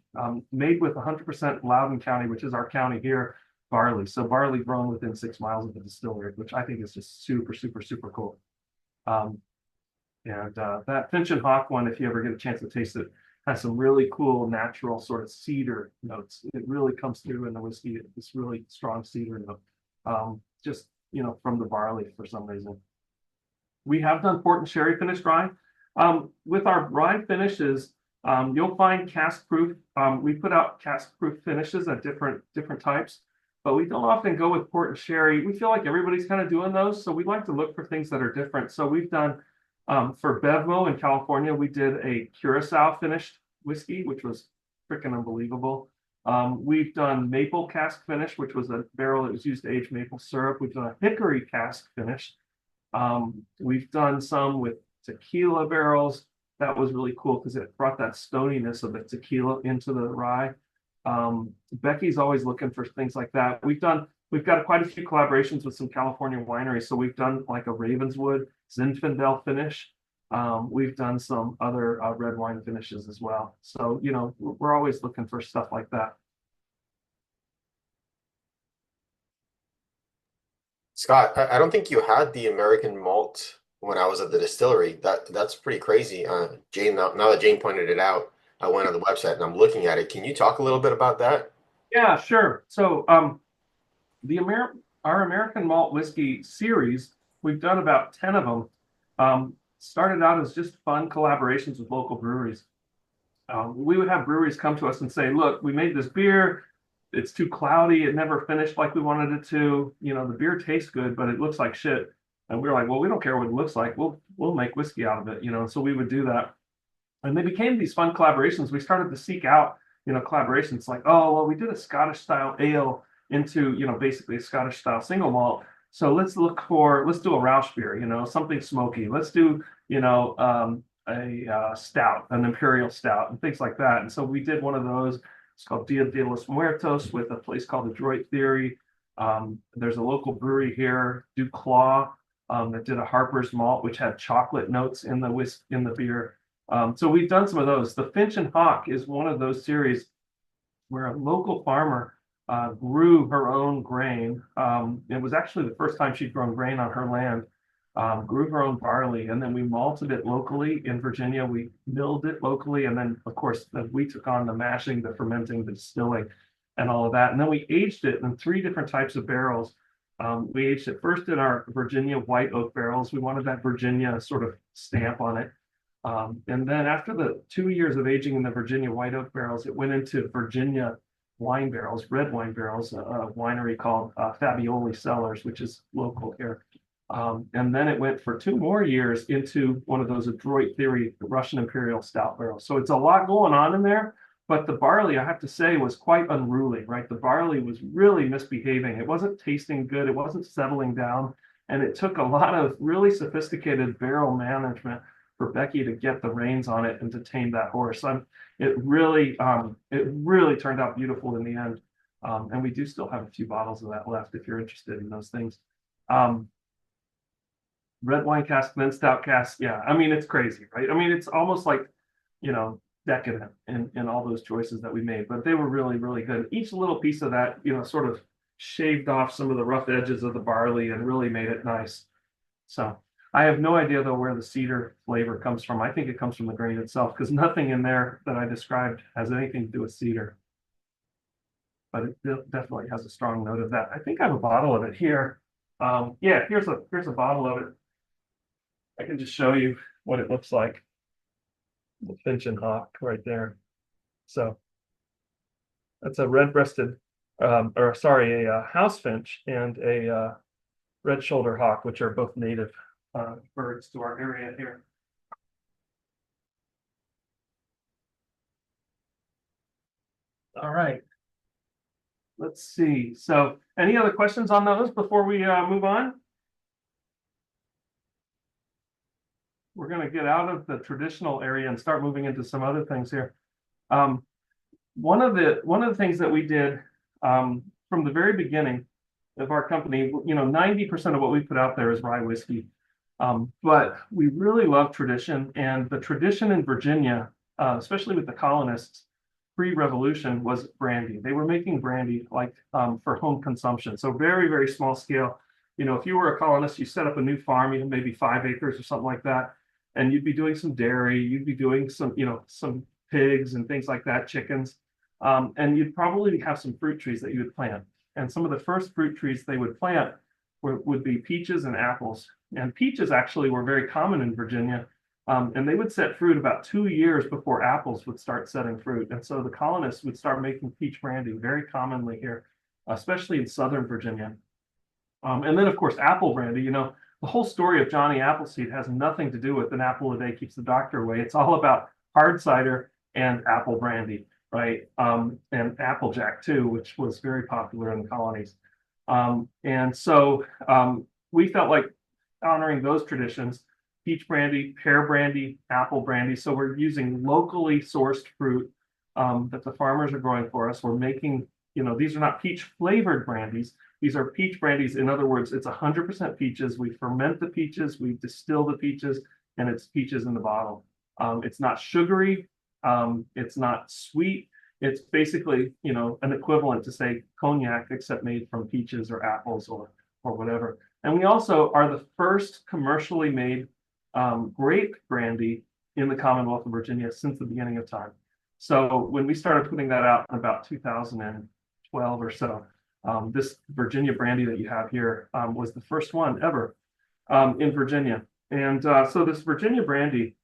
made with 100% Loudoun County, which is our county here, barley. So barley grown within 6 miles of the distillery, which I think is just super, super, super cool. And that Finch and Hawk one, if you ever get a chance to taste it, has some really cool natural sort of cedar notes. It really comes through in the whiskey, this really strong cedar note, just from the barley for some reason. We have done port and sherry finished rye. With our rye finishes, you'll find cask proof. We put out cask proof finishes at different types, but we don't often go with port and sherry. We feel like everybody's kind of doing those, so we like to look for things that are different. So we've done for Bevmo in California, we did a Curacao finished whiskey, which was freaking unbelievable. We've done maple cask finish, which was a barrel that was used to age maple syrup. We've done a hickory cask finish. We've done some with tequila barrels. That was really cool because it brought that stoniness of the tequila into the rye. Becky's always looking for things like that. We've got quite a few collaborations with some California wineries. So we've done like a Ravenswood Zinfandel finish. We've done some other red wine finishes as well. So, we're always looking for stuff like that. Scott, I don't think you had the American malt when I was at the distillery. That's pretty crazy. Jane, now that Jane pointed it out, I went on the website and I'm looking at it. Can you talk a little bit about that? Yeah, sure. So the our American malt whiskey series, we've done about 10 of them. Started out as just fun collaborations with local breweries. We would have breweries come to us and say, look, we made this beer. It's too cloudy. It never finished like we wanted it to. You know, the beer tastes good, but it looks like shit. And we were like, well, we don't care what it looks like. We'll make whiskey out of it, you know. So we would do that. And they became these fun collaborations. We started to seek out, you know, collaborations like, oh, well, we did a Scottish style ale into, you know, basically a Scottish style single malt. So let's do a Rausch beer, you know, something smoky. Let's do, you know, a stout, an imperial stout, and things like that. And so we did one of those. It's called Dia de los Muertos with a place called Adroit Theory. There's a local brewery here, Duclaw, that did a Harper's malt, which had chocolate notes in the beer. So we've done some of those. The Finch and Hawk is one of those series where a local farmer grew her own grain. It was actually the first time she'd grown grain on her land. Grew her own barley, and then we malted it locally in Virginia. We milled it locally, and then, of course, we took on the mashing, the fermenting, the distilling, and all of that. And then we aged it in 3 different types of barrels. We aged it first in our Virginia white oak barrels. We wanted that Virginia sort of stamp on it. And then after the 2 years of aging in the Virginia white oak barrels, it went into Virginia wine barrels, red wine barrels, a winery called Fabioli Cellars, which is local here. And then it went for 2 more years into one of those Adroit Theory Russian Imperial Stout barrels. So it's a lot going on in there, but the barley, I have to say, was quite unruly, right? The barley was really misbehaving. It wasn't tasting good. It wasn't settling down. And it took a lot of really sophisticated barrel management for Becky to get the reins on it and to tame that horse. It really turned out beautiful in the end. And we do still have a few bottles of that left if you're interested in those things. Red wine cask, then stout cask. Yeah, I mean, it's crazy, right? I mean, it's almost like, you know, decadent in all those choices that we made, but they were really, really good. Each little piece of that, you know, sort of shaved off some of the rough edges of the barley and really made it nice. So I have no idea though where the cedar flavor comes from. I think it comes from the grain itself because nothing in there that I described has anything to do with cedar, but it definitely has a strong note of that. I think I have a bottle of it here. Yeah, here's a bottle of it. I can just show you what it looks like. The Finch and Hawk right there. So that's a red-breasted, or sorry, a house finch and a red shoulder hawk, which are both native birds to our area here. All right. Let's see. So any other questions on those before we move on? We're going to get out of the traditional area and start moving into some other things here. One of the things that we did from the very beginning of our company, you know, 90% of what we put out there is rye whiskey. But we really love tradition, and the tradition in Virginia, especially with the colonists, pre-revolution, was brandy. They were making brandy like for home consumption, so very, very small scale. You know, if you were a colonist, you set up a new farm, you know, maybe 5 acres or something like that, and you'd be doing some dairy, you'd be doing some, you know, some pigs and things like that, chickens, and you'd probably have some fruit trees that you would plant. And some of the first fruit trees they would plant would be peaches and apples. And peaches actually were very common in Virginia. And they would set fruit about 2 years before apples would start setting fruit. And so the colonists would start making peach brandy very commonly here, especially in Southern Virginia. And then, of course, apple brandy, you know, the whole story of Johnny Appleseed has nothing to do with an apple a day keeps the doctor away. It's all about hard cider and apple brandy, right? And Applejack too, which was very popular in the colonies. And so we felt like honoring those traditions, peach brandy, pear brandy, apple brandy. So we're using locally sourced fruit that the farmers are growing for us. We're making, you know, these are not peach flavored brandies. These are peach brandies. In other words, it's 100% peaches. We ferment the peaches, we distill the peaches, and it's peaches in the bottle. It's not sugary. It's not sweet. It's basically, you know, an equivalent to say cognac, except made from peaches or apples or whatever. And we also are the first commercially made grape brandy in the Commonwealth of Virginia since the beginning of time. So when we started putting that out in about 2000 and 12 or so. This Virginia brandy that you have here was the first one ever in Virginia. And so this Virginia brandy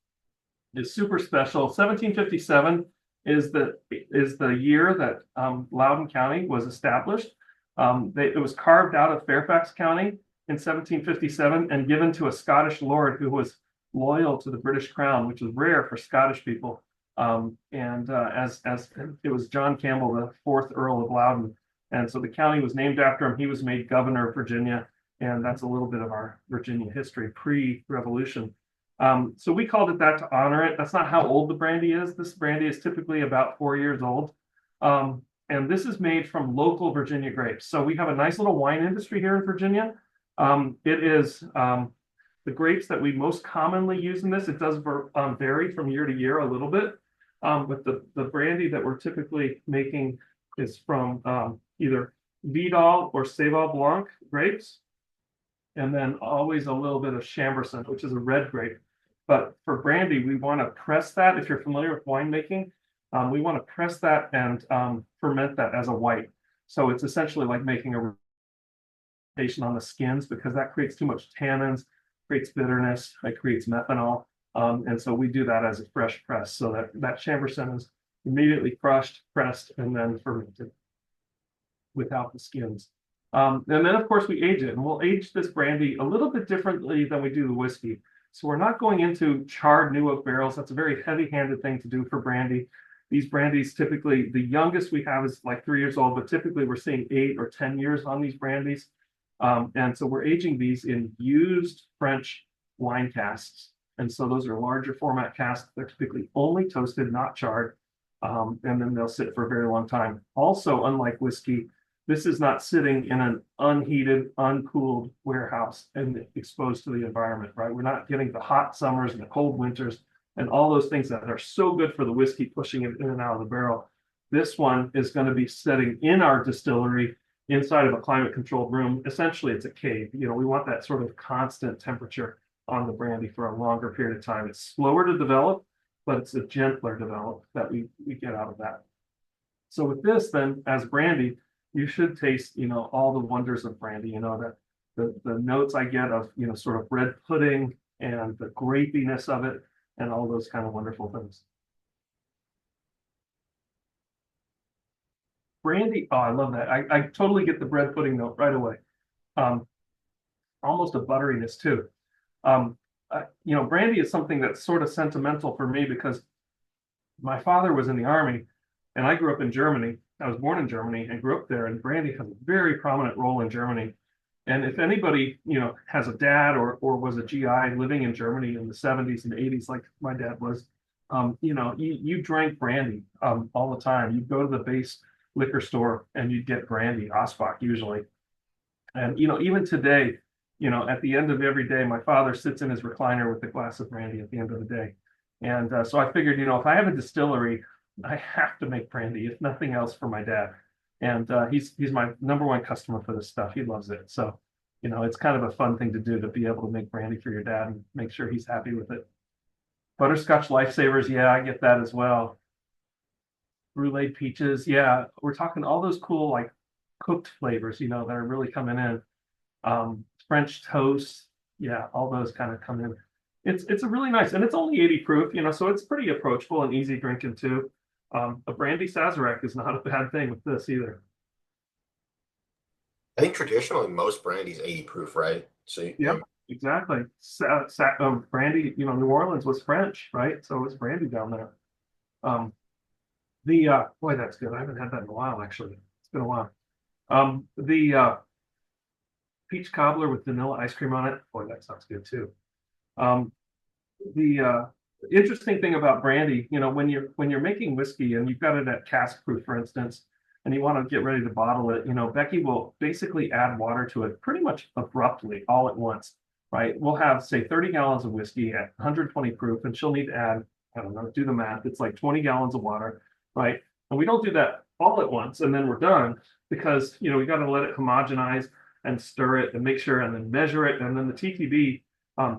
is super special. 1757 is the year that Loudoun County was established. It was carved out of Fairfax County in 1757 and given to a Scottish lord who was loyal to the British crown, which was rare for Scottish people. As it was John Campbell, the fourth Earl of Loudoun, and so the county was named after him. He was made governor of Virginia, and that's a little bit of our Virginia history pre-Revolution. So we called it that to honor it. That's not how old the brandy is. This brandy is typically about 4 years old. And this is made from local Virginia grapes. So we have a nice little wine industry here in Virginia. It is the grapes that we most commonly use in this. It does vary from year to year a little bit. But the brandy that we're typically making is from either Vidal or Seyval Blanc grapes. And then always a little bit of Chambourcin, which is a red grape. But for brandy, we want to press that. If you're familiar with winemaking, we want to press that and ferment that as a white. So it's essentially like making a rotation on the skins, because that creates too much tannins, creates bitterness, it creates methanol. And so we do that as a fresh press. So that Chambourcin is immediately crushed, pressed, and then fermented without the skins. And then, of course, we age it. And we'll age this brandy a little bit differently than we do the whiskey. So we're not going into charred new oak barrels. That's a very heavy-handed thing to do for brandy. These brandies, typically, the youngest we have is like 3 years old, but typically we're seeing 8 or 10 years on these brandies. And so we're aging these in used French wine casks. And so those are larger format casks. They're typically only toasted, not charred. And then they'll sit for a very long time. Also, unlike whiskey, this is not sitting in an unheated, uncooled warehouse and exposed to the environment, right? We're not getting the hot summers and the cold winters and all those things that are so good for the whiskey, pushing it in and out of the barrel. This one is going to be sitting in our distillery inside of a climate-controlled room. Essentially, it's a cave. You know, we want that sort of constant temperature on the brandy for a longer period of time. It's slower to develop, but it's a gentler develop that we get out of that. So with this, then, as brandy, you should taste, you know, all the wonders of brandy. You know, that the notes I get of, you know, sort of red pudding and the grapiness of it and all those kind of wonderful things. Brandy, oh, I love that. I totally get the bread pudding note right away. Almost a butteriness too. You know, brandy is something that's sort of sentimental for me because my father was in the army and I grew up in Germany. I was born in Germany and grew up there, and brandy has a very prominent role in Germany. And if anybody, you know, has a dad or was a GI living in Germany in the 70s and 80s, like my dad was, you know, you drank brandy all the time. You'd go to the base liquor store and you'd get brandy, Osbach usually. And, you know, even today, you know, at the end of every day, my father sits in his recliner with a glass of brandy at the end of the day. And so I figured, you know, if I have a distillery, I have to make brandy, if nothing else, for my dad. And he's my #1 customer for this stuff. He loves it. So, you know, it's kind of a fun thing to do, to be able to make brandy for your dad and make sure he's happy with it. Butterscotch Lifesavers, yeah, I get that as well. Brulee peaches, yeah, we're talking all those cool, like, cooked flavors, you know, that are really coming in. French toast, yeah, all those kind of come in. It's a really nice, and it's only 80 proof, you know, so it's pretty approachable and easy drinking too. A brandy Sazerac is not a bad thing with this either. I think traditionally most brandy's 80 proof, right? So Yep, exactly. Brandy, you know, New Orleans was French, right? So it was brandy down there. Boy, that's good. I haven't had that in a while, actually. It's been a while. The peach cobbler with vanilla ice cream on it. Boy, that sounds good too. The interesting thing about brandy, you know, when you're making whiskey and you've got it at cask proof, for instance, and you want to get ready to bottle it, you know, Becky will basically add water to it pretty much abruptly, all at once, right? We'll have, say, 30 gallons of whiskey at 120 proof, and she'll need to add, I don't know, do the math. It's like 20 gallons of water, right? And we don't do that all at once and then we're done, because, you know, we got to let it homogenize and stir it and make sure and then measure it. And then the TTB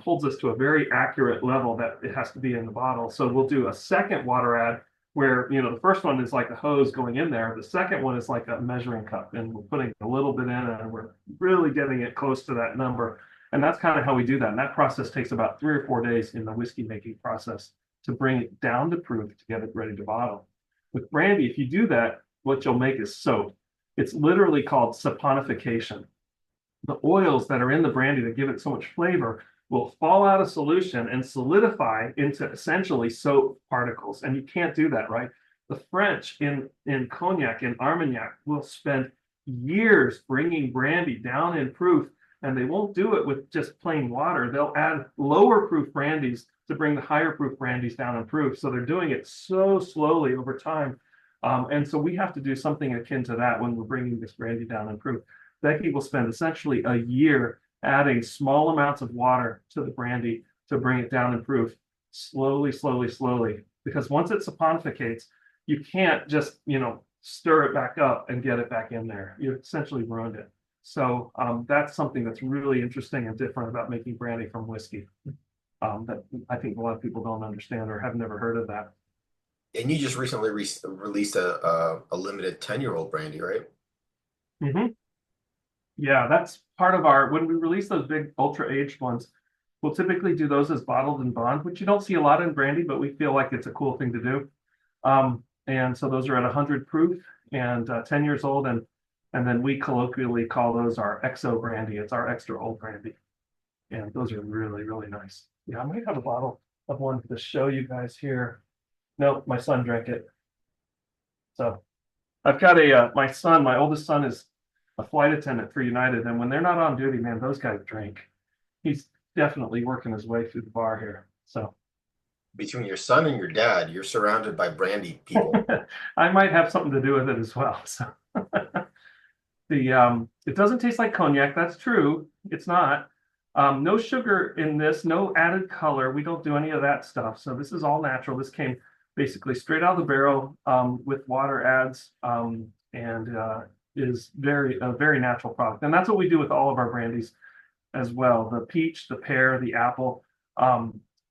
holds us to a very accurate level that it has to be in the bottle. So we'll do a second water add where, you know, the first one is like a hose going in there. The second one is like a measuring cup, and we're putting a little bit in and we're really getting it close to that number. And that's kind of how we do that. And that process takes about 3 or 4 days in the whiskey making process to bring it down to proof to get it ready to bottle. With brandy, if you do that, what you'll make is soap. It's literally called saponification. The oils that are in the brandy that give it so much flavor will fall out of solution and solidify into essentially soap particles. And you can't do that, right? The French in Cognac, in Armagnac, will spend years bringing brandy down in proof, and they won't do it with just plain water. They'll add lower proof brandies to bring the higher proof brandies down in proof. So they're doing it so slowly over time. And so we have to do something akin to that when we're bringing this brandy down in proof. Becky will spend essentially a year adding small amounts of water to the brandy to bring it down in proof, slowly, slowly, slowly. Because once it saponificates, you can't just, you know, stir it back up and get it back in there. You essentially ruined it. So that's something that's really interesting and different about making brandy from whiskey that I think a lot of people don't understand or have never heard of that. And you just recently released a limited 10-year-old brandy, right? Mm-hmm. Yeah, that's part of our, when we release those big ultra aged ones, we'll typically do those as bottled and bond, which you don't see a lot in brandy, but we feel like it's a cool thing to do. And so those are at 100 proof and 10 years old. And then we colloquially call those our XO brandy. It's our extra old brandy. And those are really, really nice. Yeah, I might have a bottle of one to show you guys here. No, my son drank it. So I've got my son, my oldest son is a flight attendant for United. And when they're not on duty, man, those guys drink. He's definitely working his way through the bar here. So Between your son and your dad, you're surrounded by brandy people. I might have something to do with it as well. So it doesn't taste like cognac. That's true. It's not. No sugar in this, no added color. We don't do any of that stuff. So this is all natural. This came basically straight out of the barrel with water adds and is a very natural product. And that's what we do with all of our brandies as well. The peach, the pear, the apple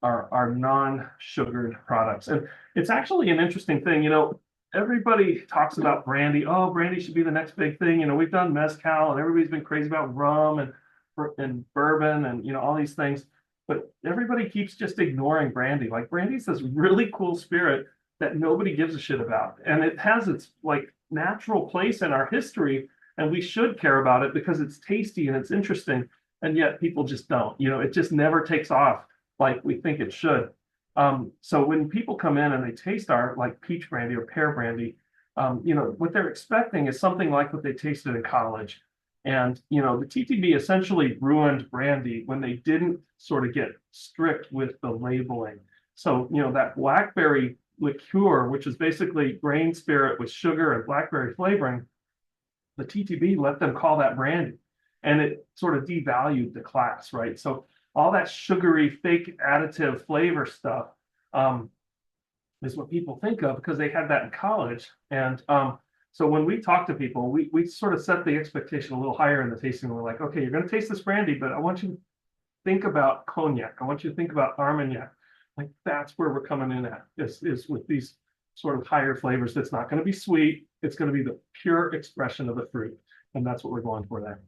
are non-sugared products. And it's actually an interesting thing. You know, everybody talks about brandy. Oh, brandy should be the next big thing. You know, we've done mezcal and everybody's been crazy about rum and bourbon and, you know, all these things. But everybody keeps just ignoring brandy. Like brandy's this really cool spirit that nobody gives a shit about. And it has its like natural place in our history. And we should care about it because it's tasty and it's interesting. And yet people just don't. You know, it just never takes off like we think it should. So when people come in and they taste our like peach brandy or pear brandy, you know, what they're expecting is something like what they tasted in college. And, you know, the TTB essentially ruined brandy when they didn't sort of get strict with the labeling. So, you know, that blackberry liqueur, which is basically grain spirit with sugar and blackberry flavoring, the TTB let them call that brandy. And it sort of devalued the class, right? So all that sugary, fake additive flavor stuff is what people think of because they had that in college. And so when we talk to people, we sort of set the expectation a little higher in the tasting. We're like, okay, you're going to taste this brandy, but I want you to think about cognac. I want you to think about Armagnac. Like that's where we're coming in at is with these sort of higher flavors. That's not going to be sweet. It's going to be the pure expression of the fruit. And that's what we're going for there.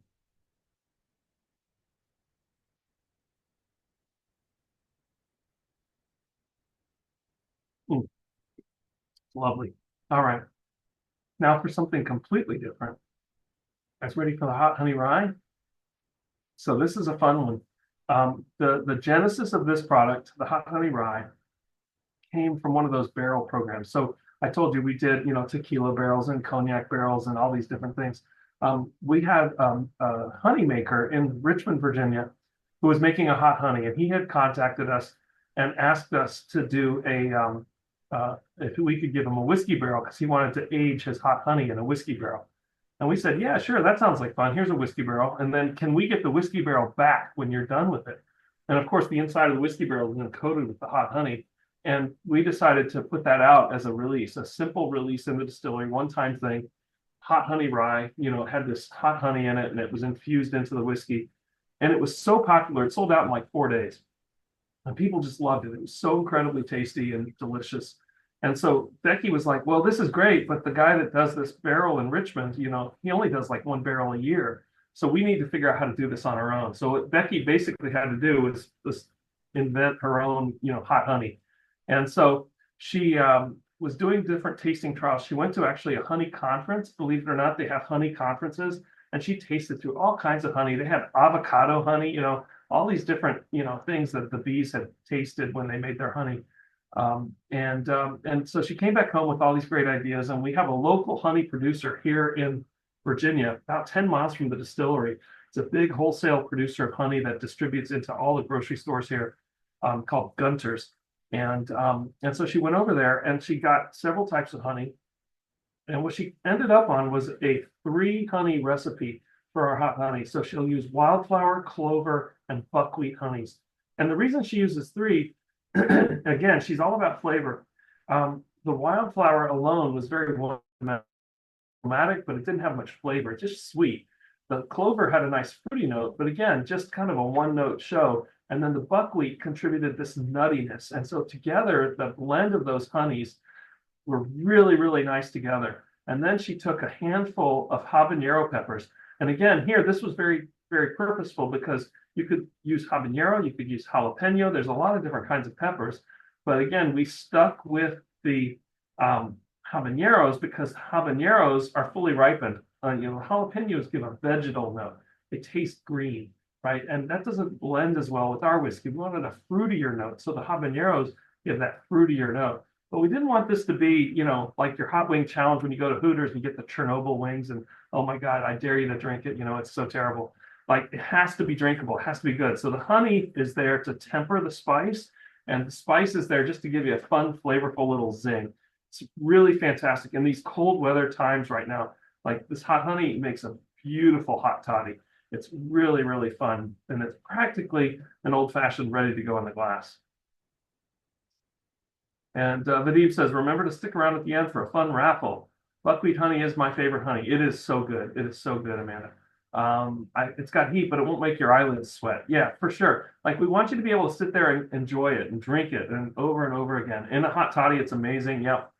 Mm, lovely. All right. Now for something completely different. Guys ready for the hot honey rye? So this is a fun one. The genesis of this product, the hot honey rye, came from one of those barrel programs. So I told you we did, you know, tequila barrels and cognac barrels and all these different things. We had a honey maker in Richmond, Virginia, who was making a hot honey, and he had contacted us and asked us to do if we could give him a whiskey barrel because he wanted to age his hot honey in a whiskey barrel. And we said, yeah, sure, that sounds like fun. Here's a whiskey barrel. And then can we get the whiskey barrel back when you're done with it? And of course, the inside of the whiskey barrel is then coated with the hot honey. And we decided to put that out as a release, a simple release in the distillery, one-time thing. Hot honey rye, you know, it had this hot honey in it and it was infused into the whiskey. And it was so popular, it sold out in like 4 days. And people just loved it. It was so incredibly tasty and delicious. And so Becky was like, well, this is great, but the guy that does this barrel in Richmond, he only does like one barrel a year. So we need to figure out how to do this on our own. So what Becky basically had to do was invent her own, hot honey. And so she was doing different tasting trials. She went to actually a honey conference. Believe it or not, they have honey conferences, and she tasted through all kinds of honey. They had avocado honey, all these different, things that the bees had tasted when they made their honey. And so she came back home with all these great ideas, and we have a local honey producer here in Virginia, about 10 miles from the distillery. It's a big wholesale producer of honey that distributes into all the grocery stores here, called Gunter's. And so she went over there and she got several types of honey. And what she ended up on was a 3 honey recipe for our hot honey. So she'll use wildflower, clover, and buckwheat honeys. And the reason she uses 3, again, she's all about flavor. The wildflower alone was very aromatic, but it didn't have much flavor, just sweet. The clover had a nice fruity note, but again, just kind of a one-note show. And then the buckwheat contributed this nuttiness. And so together, the blend of those honeys were really, really nice together. And then she took a handful of habanero peppers. And again, here, this was very, very purposeful because you could use habanero, you could use jalapeno. There's a lot of different kinds of peppers. But again, we stuck with the habaneros because habaneros are fully ripened. Jalapenos give a vegetal note. They taste green, right? And that doesn't blend as well with our whiskey. We wanted a fruitier note. So the habaneros give that fruitier note. But we didn't want this to be, like your hot wing challenge when you go to Hooters and you get the Chernobyl wings and, oh my God, I dare you to drink it. It's so terrible. Like it has to be drinkable. It has to be good. So the honey is there to temper the spice, and the spice is there just to give you a fun, flavorful little zing. It's really fantastic. In these cold weather times right now, like this hot honey makes a beautiful hot toddy. It's really, really fun. And it's practically an old fashioned ready to go in the glass. And Vadim says, remember to stick around at the end for a fun raffle. Buckwheat honey is my favorite honey. It is so good. It is so good, Amanda. It's got heat, but it won't make your eyelids sweat. Yeah, for sure. Like we want you to be able to sit there and enjoy it and drink it and over again. In a hot toddy, it's amazing. Yep.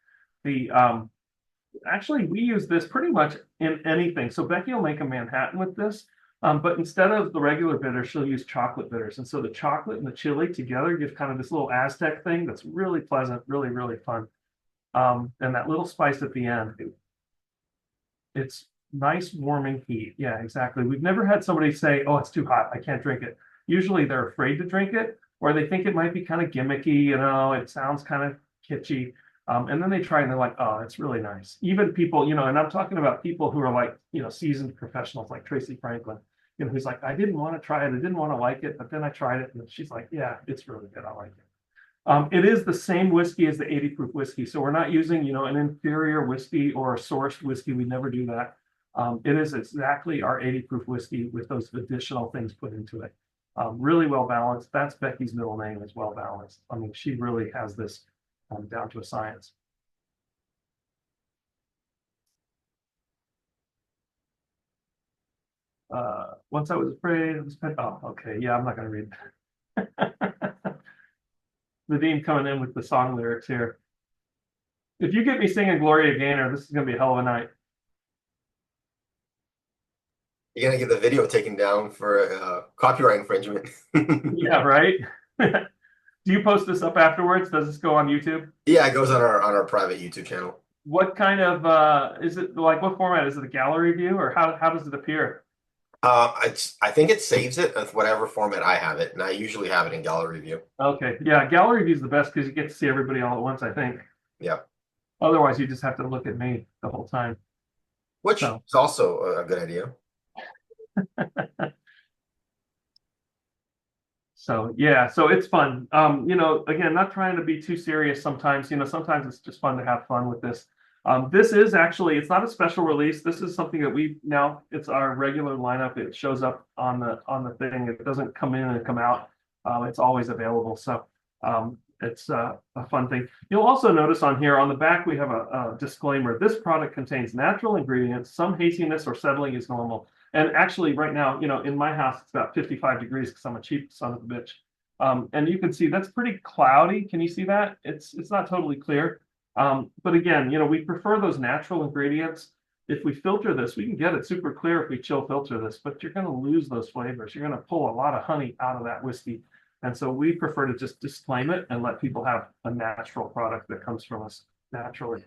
Actually, we use this pretty much in anything. So Becky will make a Manhattan with this. But instead of the regular bitters, she'll use chocolate bitters. And so the chocolate and the chili together give kind of this little Aztec thing that's really pleasant, really, really fun. And that little spice at the end, it's nice warming heat. Yeah, exactly. We've never had somebody say, oh, it's too hot, I can't drink it. Usually they're afraid to drink it, or they think it might be kind of gimmicky, it sounds kind of kitschy. And then they try and they're like, oh, it's really nice. Even people, and I'm talking about people who are like, seasoned professionals like Tracy Franklin, who's like, I didn't want to try it. I didn't want to like it, but then I tried it. And she's like, yeah, it's really good. I like it. It is the same whiskey as the 80 proof whiskey. So we're not using, an inferior whiskey or a sourced whiskey. We never do that. It is exactly our 80 proof whiskey with those additional things put into it. Really well balanced. That's Becky's middle name, is well balanced. I mean, she really has this down to a science. Once I was afraid of this pet. Oh, okay. Yeah, I'm not going to read that. Nadeem coming in with the song lyrics here. If you get me singing Gloria Gaynor, this is going to be a hell of a night. You're gonna get the video taken down for copyright infringement. Yeah, right. Do you post this up afterwards? Does this go on YouTube? Yeah, it goes on our private YouTube channel. What kind of is it, like what format? Is it a gallery view, or how does it appear? I think it saves it with whatever format I have it, and I usually have it in gallery view. Okay, yeah, gallery view is the best because you get to see everybody all at once, I think. Yeah. Otherwise, you just have to look at me the whole time. Which is also a good idea. So yeah, so it's fun. Again, not trying to be too serious sometimes. Sometimes it's just fun to have fun with this. This is actually, it's not a special release. This is something that it's our regular lineup. It shows up on the thing. It doesn't come in and come out. It's always available. So it's a fun thing. You'll also notice on here on the back, we have a disclaimer. This product contains natural ingredients. Some haziness or settling is normal. And actually right now, in my house, it's about 55 degrees because I'm a cheap son of a bitch. And you can see that's pretty cloudy. Can you see that? It's not totally clear. But again, we prefer those natural ingredients. If we filter this, we can get it super clear if we chill filter this, but you're going to lose those flavors. You're going to pull a lot of honey out of that whiskey. And so we prefer to just disclaim it and let people have a natural product that comes from us naturally.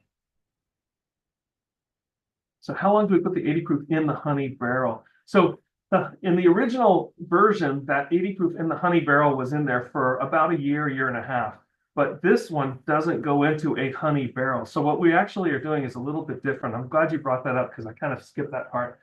So how long do we put the 80 proof in the honey barrel? So in the original version, that 80 proof in the honey barrel was in there for about a year and a half. But this one doesn't go into a honey barrel. So what we actually are doing is a little bit different. I'm glad you brought that up because I kind of skipped that part.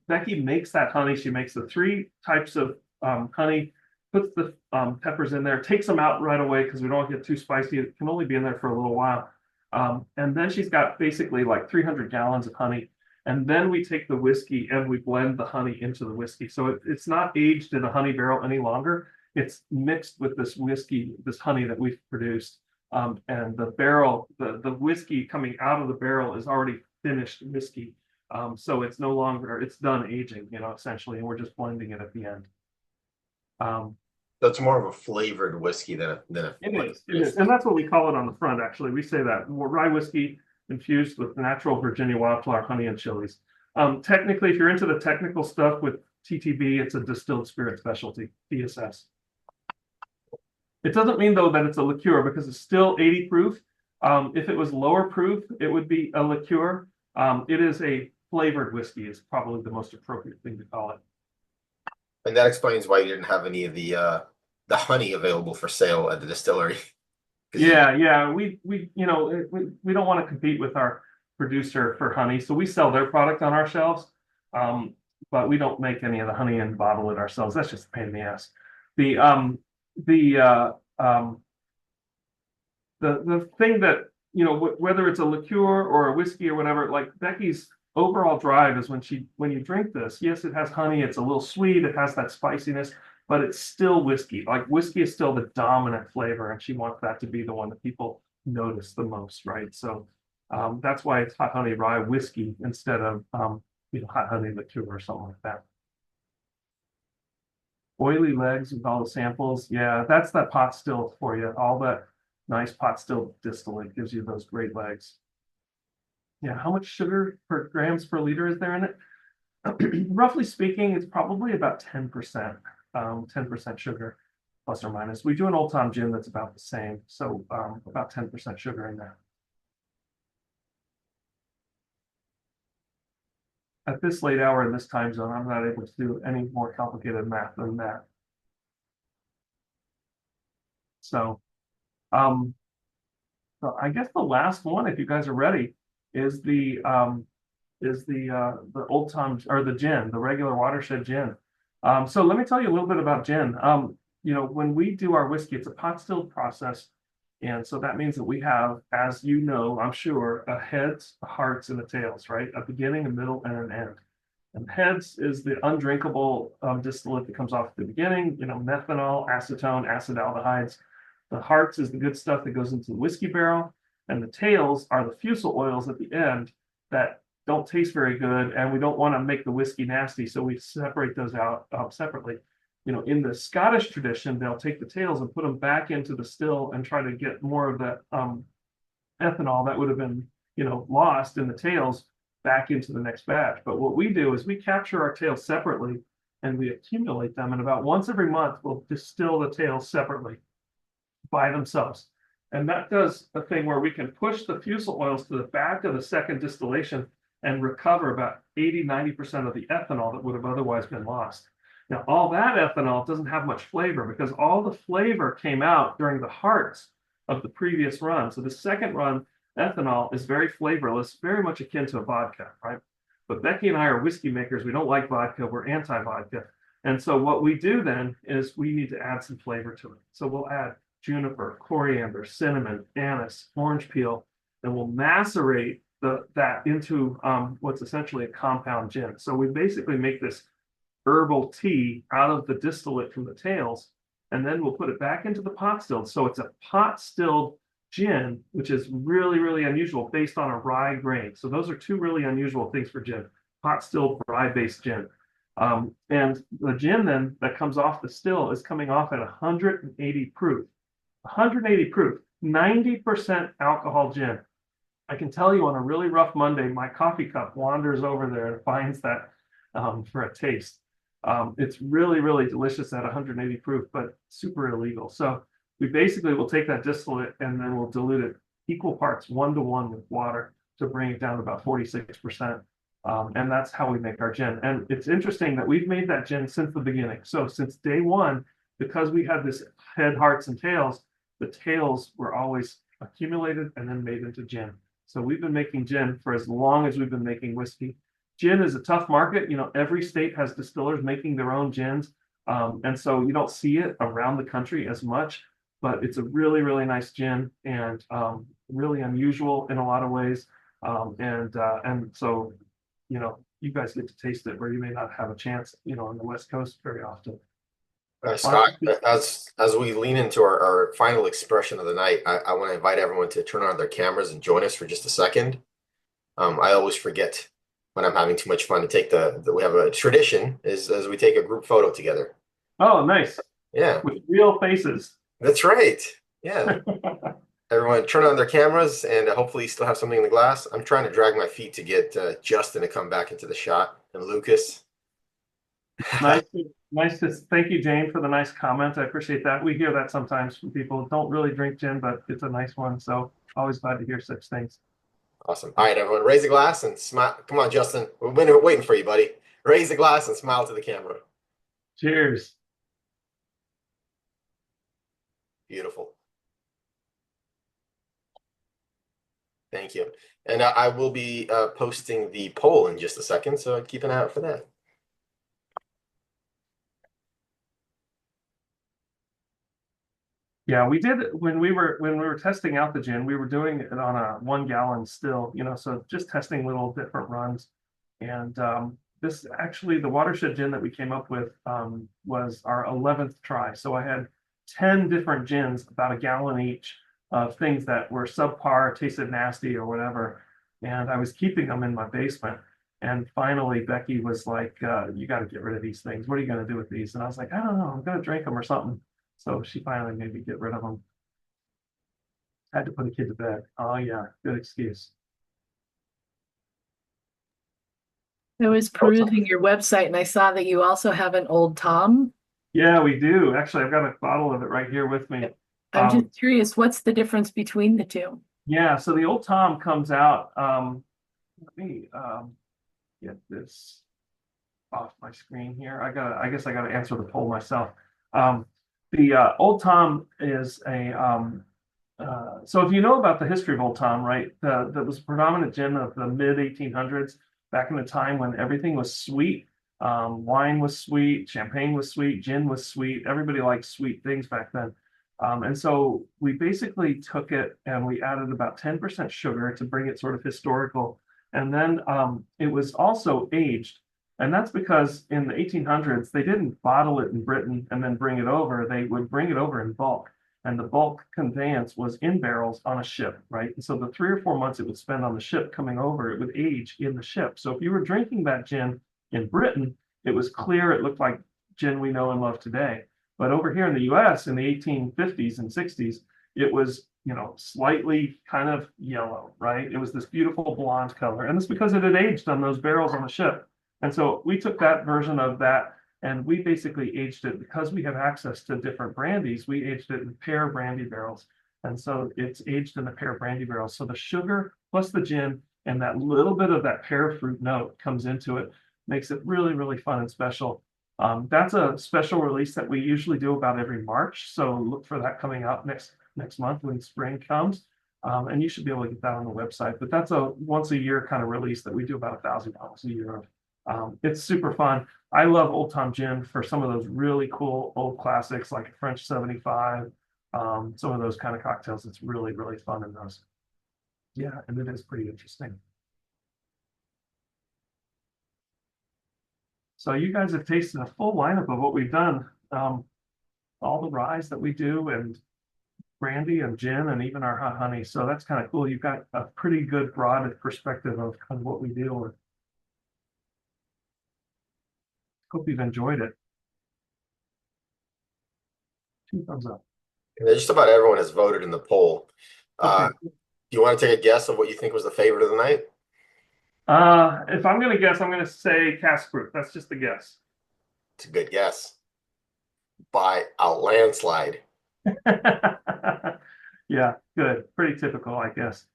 Becky makes that honey. She makes the 3 types of honey, puts the peppers in there, takes them out right away because we don't get too spicy. It can only be in there for a little while. And then she's got basically like 300 gallons of honey. And then we take the whiskey and we blend the honey into the whiskey. So it's not aged in a honey barrel any longer. It's mixed with this whiskey, this honey that we've produced. And the barrel, the whiskey coming out of the barrel is already finished whiskey. So it's no longer, it's done aging, essentially, and we're just blending it at the end. That's more of a flavored whiskey than a It is. And that's what we call it on the front, actually. We say that rye whiskey infused with natural Virginia wildflower honey and chilies. Technically, if you're into the technical stuff with TTB, it's a distilled spirit specialty, DSS. It doesn't mean, though, that it's a liqueur because it's still 80 proof. If it was lower proof, it would be a liqueur. It is a flavored whiskey is probably the most appropriate thing to call it. And that explains why you didn't have any of the honey available for sale at the distillery. Yeah. We don't want to compete with our producer for honey, so we sell their product on our shelves, but we don't make any of the honey and bottle it ourselves. That's just a pain in the ass. The thing that whether it's a liqueur or a whiskey or whatever, like Becky's overall drive is when you drink this, yes, it has honey, it's a little sweet, it has that spiciness, but it's still whiskey. Like whiskey is still the dominant flavor, and she wants that to be the one that people notice the most, right? So that's why it's hot honey rye whiskey instead of hot honey liqueur or something like that. Oily legs with all the samples, yeah, that's that pot still for you. All that nice pot still distillate gives you those great legs. Yeah, how much sugar per grams per liter is there in it? Roughly speaking, it's probably about 10%, 10% sugar, plus or minus. We do an Old Tom gin that's about the same, so about 10% sugar in there. At this late hour in this time zone, I'm not able to do any more complicated math than that. So, so I guess the last one, if you guys are ready, is the Old Tom or the gin, the regular watershed gin. So let me tell you a little bit about gin. When we do our whiskey, it's a pot stilled process. And so that means that we have, as you know, I'm sure, a heads, a hearts, and a tails, right? A beginning, a middle, and an end. And heads is the undrinkable distillate that comes off at the beginning, methanol, acetone, acetaldehydes. The hearts is the good stuff that goes into the whiskey barrel. And the tails are the fusel oils at the end that don't taste very good, and we don't want to make the whiskey nasty, so we separate those out separately. In the Scottish tradition, they'll take the tails and put them back into the still and try to get more of that ethanol that would have been, lost in the tails back into the next batch. But what we do is we capture our tails separately and we accumulate them, and about once every month, we'll distill the tails separately by themselves. And that does a thing where we can push the fusel oils to the back of the second distillation and recover about 80–90% of the ethanol that would have otherwise been lost. Now, all that ethanol doesn't have much flavor because all the flavor came out during the hearts of the previous run. So the second run ethanol is very flavorless, very much akin to a vodka, right? But Becky and I are whiskey makers. We don't like vodka. We're anti-vodka. And so what we do then is we need to add some flavor to it. So we'll add juniper, coriander, cinnamon, anise, orange peel, and we'll macerate that into what's essentially a compound gin. So we basically make this herbal tea out of the distillate from the tails, and then we'll put it back into the pot stilled. So it's a pot stilled gin, which is really, really unusual based on a rye grain. So those are two really unusual things for gin, pot stilled rye-based gin. And the gin then that comes off the still is coming off at 180 proof. 180 proof, 90% alcohol gin. I can tell you on a really rough Monday, my coffee cup wanders over there and finds that for a taste. It's really, really delicious at 180 proof, but super illegal. So we basically will take that distillate and then we'll dilute it equal parts 1 to 1 with water to bring it down to about 46%. And that's how we make our gin. And it's interesting that we've made that gin since the beginning. So since day one, because we had this head, hearts, and tails, the tails were always accumulated and then made into gin. So we've been making gin for as long as we've been making whiskey. Gin is a tough market. You know, every state has distillers making their own gins. And so you don't see it around the country as much, but it's a really, really nice gin and really unusual in a lot of ways. And so, you know, you guys get to taste it where you may not have a chance, you know, on the West Coast very often. Scott, as we lean into our final expression of the night, I want to invite everyone to turn on their cameras and join us for just a second. I always forget when I'm having too much fun to take we have a tradition is as we take a group photo together. Oh, nice. Yeah, With real faces. that's right. Yeah. Everyone turn on their cameras and hopefully you still have something in the glass. I'm trying to drag my feet to get Justin to come back into the shot and Lucas. Nice, nice to thank you, Jane, for the nice comment. I appreciate that. We hear that sometimes from people who don't really drink gin, but it's a nice one. So always glad to hear such things. Awesome. All right, everyone, raise a glass and smile. Come on, Justin. We're waiting for you, buddy. Raise the glass and smile to the camera. Cheers. Beautiful. Thank you. And I will be posting the poll in just a second, so keep an eye out for that. Yeah, we did when we were testing out the gin, we were doing it on a 1 gallon still, you know, so just testing little different runs. And this actually the watershed gin that we came up with was our 11th try. So I had 10 different gins, about a gallon each, of things that were subpar, tasted nasty or whatever. And I was keeping them in my basement. And finally, Becky was like, you got to get rid of these things. What are you going to do with these? And I was like, I don't know, I'm going to drink them or something. So she finally made me get rid of them. Had to put a kid to bed. Oh yeah, good excuse. I was perusing your website and I saw that you also have an Old Tom. Yeah, we do. Actually, I've got a bottle of it right here with me. I'm just curious, what's the difference between the two? Yeah, so the Old Tom comes out. Let me get this off my screen here. I guess I gotta answer the poll myself. The Old Tom is so if you know about the history of Old Tom, right? That was a predominant gin of the mid 1800s, back in the time when everything was sweet. Wine was sweet, champagne was sweet, gin was sweet. Everybody liked sweet things back then. And so we basically took it and we added about 10% sugar to bring it sort of historical. And then it was also aged. And that's because in the 1800s, they didn't bottle it in Britain and then bring it over. They would bring it over in bulk. And the bulk conveyance was in barrels on a ship, right? And so the 3 or 4 months it would spend on the ship coming over, it would age in the ship. So if you were drinking that gin in Britain, it was clear, it looked like gin we know and love today. But over here in the US in the 1850s and 60s, it was, you know, slightly kind of yellow, right? It was this beautiful blonde color. And it's because it had aged on those barrels on the ship. And so we took that version of that and we basically aged it because we have access to different brandies. We aged it in pear brandy barrels. And so it's aged in the pear brandy barrels. So the sugar plus the gin and that little bit of that pear fruit note comes into it, makes it really, really fun and special. That's a special release that we usually do about every March. So look for that coming out next month when spring comes. And you should be able to get that on the website. But that's a once a year kind of release that we do about 1,000 bottles a year of. It's super fun. I love Old Tom Gin for some of those really cool old classics like French 75, some of those kind of cocktails. It's really, really fun in those. Yeah, and it is pretty interesting. So you guys have tasted a full lineup of what we've done. All the ryes that we do and brandy and gin and even our hot honey. So that's kind of cool. You've got a pretty good broad perspective of kind of what we deal with. Hope you've enjoyed it. 2 thumbs up. Just about everyone has voted in the poll. Okay. Do you want to take a guess of what you think was the favorite of the night? If I'm gonna guess, I'm gonna say cask proof. That's just a guess. It's a good guess. By a landslide. Yeah, good. Pretty typical, I guess.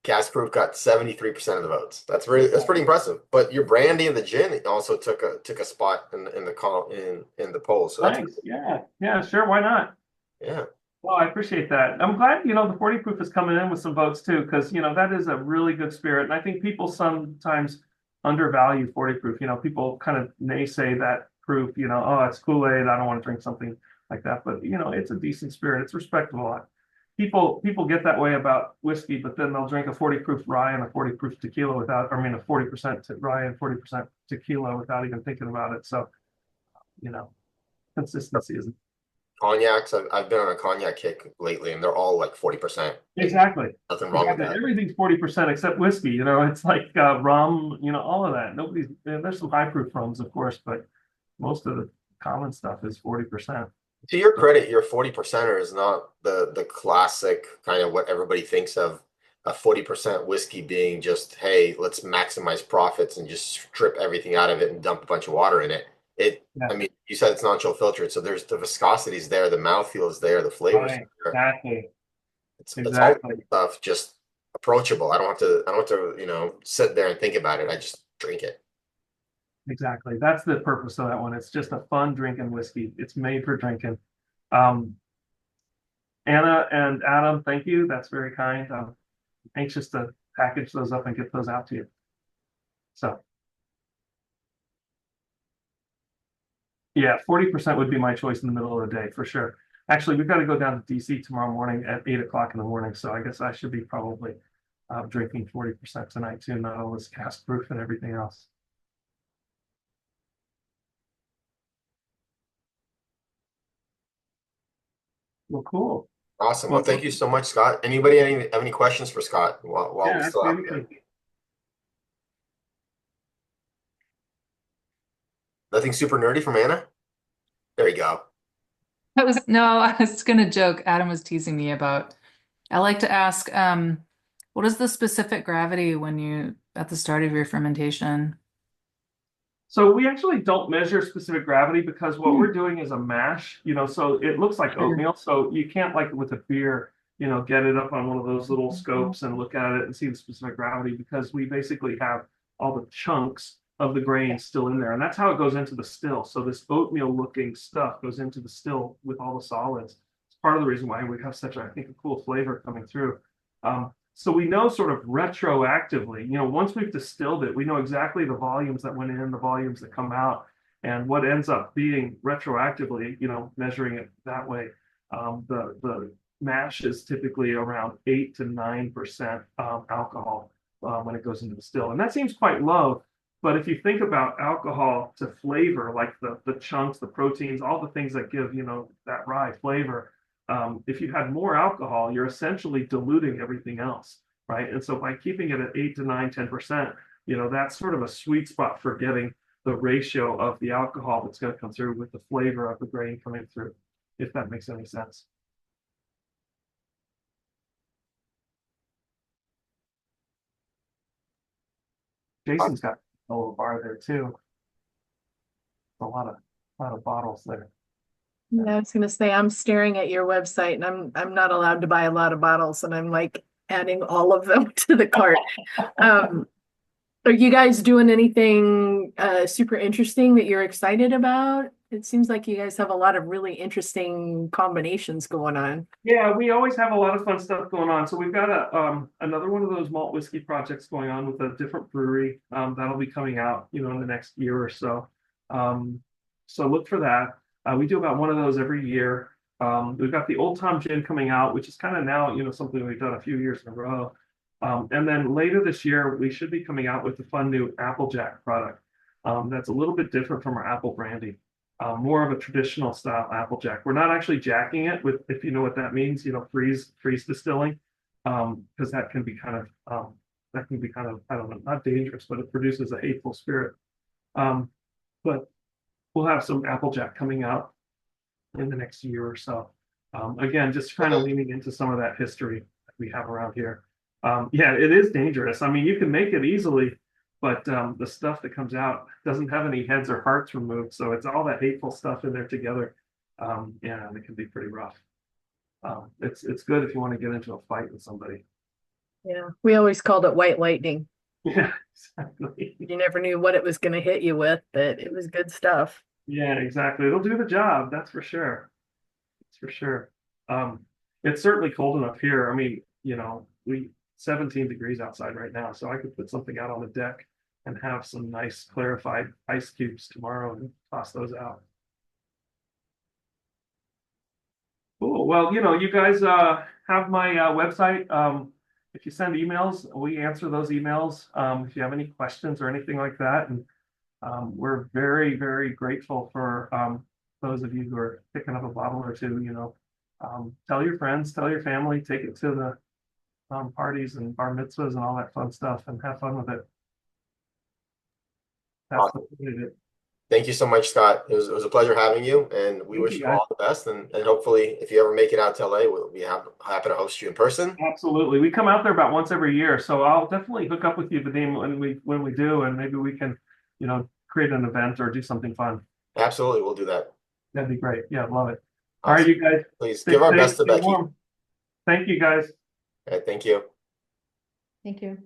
Cask Proof got 73% of the votes. That's pretty impressive. But your brandy and the gin also took a spot in the call in the poll. So that's Nice. Yeah. Yeah, sure. Why not? yeah. Well, I appreciate that. I'm glad, the 40 proof is coming in with some votes too, because, that is a really good spirit. And I think people sometimes undervalue 40 proof. People kind of naysay that proof, oh, it's Kool-Aid. I don't want to drink something like that. But, it's a decent spirit. It's respectable. People get that way about whiskey, but then they'll drink a 40 proof rye and a 40 proof tequila a 40% rye and 40% tequila without even thinking about it. So, you know, consistency is Cognacs, I've been on a cognac kick lately, and they're all like 40%. exactly. Nothing wrong with Exactly. that. Everything's 40% except whiskey. It's like rum, all of that. There's some high proof rums, of course, but most of the common stuff is 40%. To your credit, your 40%er is not the classic kind of what everybody thinks of a 40% whiskey being just, hey, let's maximize profits and just strip everything out of it and dump a bunch of water in it. Yeah, I mean, you said it's non-chill filtered, so there's the viscosity is there, the mouthfeel is there, the flavors right. are there. Exactly. It's all Exactly. stuff just approachable. I don't have to, sit there and think about it. I just drink it. Exactly. That's the purpose of that one. It's just a fun drinking whiskey. It's made for drinking. Um, Anna and Adam, thank you. That's very kind. I'm anxious to package those up and get those out to you. So, yeah, 40% would be my choice in the middle of the day for sure. Actually, we've got to go down to DC tomorrow morning at 8 o'clock in the morning. So I guess I should be probably drinking 40% tonight too, not all this cask proof and everything else. Well, cool. Awesome. Well, Well, thank you so much, Scott. Anybody have any questions for Scott while yeah, we still have you? absolutely. Nothing super nerdy from Anna? There you go. I was gonna joke. Adam was teasing me about. I like to ask, what is the specific gravity when you at the start of your fermentation? So we actually don't measure specific gravity because what Hmm. we're doing is a mash, so it looks like Sure. oatmeal. So you can't like with a beer, get it up on one of those little scopes and look at it and see the specific gravity because we basically have all the chunks of the grain still in there. And that's how it goes into the still. So this oatmeal looking stuff goes into the still with all the solids. It's part of the reason why we have such, I think, a cool flavor coming through. So we know sort of retroactively, once we've distilled it, we know exactly the volumes that went in, the volumes that come out, and what ends up being retroactively, measuring it that way. The mash is typically around 8 to 9% alcohol when it goes into the still, and that seems quite low. But if you think about alcohol to flavor, like the chunks, the proteins, all the things that give that rye flavor, if you had more alcohol, you're essentially diluting everything else, right? And so by keeping it at 8 to 9, 10%, that's sort of a sweet spot for getting the ratio of the alcohol that's going to come through with the flavor of the grain coming through, if that makes any sense. Jason's got a little bar there too. A lot of bottles there. Yeah, I was gonna say, I'm staring at your website and I'm not allowed to buy a lot of bottles and I'm like adding all of them to the cart. Um, are you guys doing anything super interesting that you're excited about? It seems like you guys have a lot of really interesting combinations going on. Yeah, we always have a lot of fun stuff going on. So we've got another one of those malt whiskey projects going on with a different brewery that'll be coming out, in the next year or so. So look for that. We do about one of those every year. We've got the Old Tom Gin coming out, which is kind of now, something we've done a few years in a row. And then later this year, we should be coming out with a fun new Applejack product that's a little bit different from our apple brandy, more of a traditional style Applejack. We're not actually jacking it with, if you know what that means, freeze distilling, because that can be kind of, I don't know, not dangerous, but it produces a hateful spirit. But we'll have some Applejack coming out in the next year or so. Again, just kind of leaning into some of that history that we have around here. Yeah, it is dangerous. I mean, you can make it easily, but the stuff that comes out doesn't have any heads or hearts removed. So it's all that hateful stuff in there together. Yeah, and it can be pretty rough. It's good if you want to get into a fight with somebody. Yeah, we always called it white lightning. Yeah, exactly. You never knew what it was going to hit you with, but it was good stuff. Yeah, exactly. It'll do the job, that's for sure. That's for sure. Um, it's certainly cold enough here. I mean, we 17 degrees outside right now, so I could put something out on the deck and have some nice clarified ice cubes tomorrow and toss those out. Cool. Well, you guys have my website. If you send emails, we answer those emails. If you have any questions or anything like that, and we're very, very grateful for those of you who are picking up a bottle or two. Tell your friends, tell your family, take it to the parties and bar mitzvahs and all that fun stuff, and have fun with it. That's the Awesome. point of it. Thank you so much, Scott. It was a pleasure having you, and we Thank wish you, you guys. all the best. And hopefully, if you ever make it out to LA, we'll be happy to host you in person. Absolutely. We come out there about once every year, so I'll definitely hook up with you, Vadim, when we do, and maybe we can, create an event or do something fun. Absolutely, we'll do that. That'd be great. Yeah, love it. All right, Awesome. you guys, Please stay give our safe, best to stay Becky. warm. Thank you, guys. Okay, thank you. Thank you.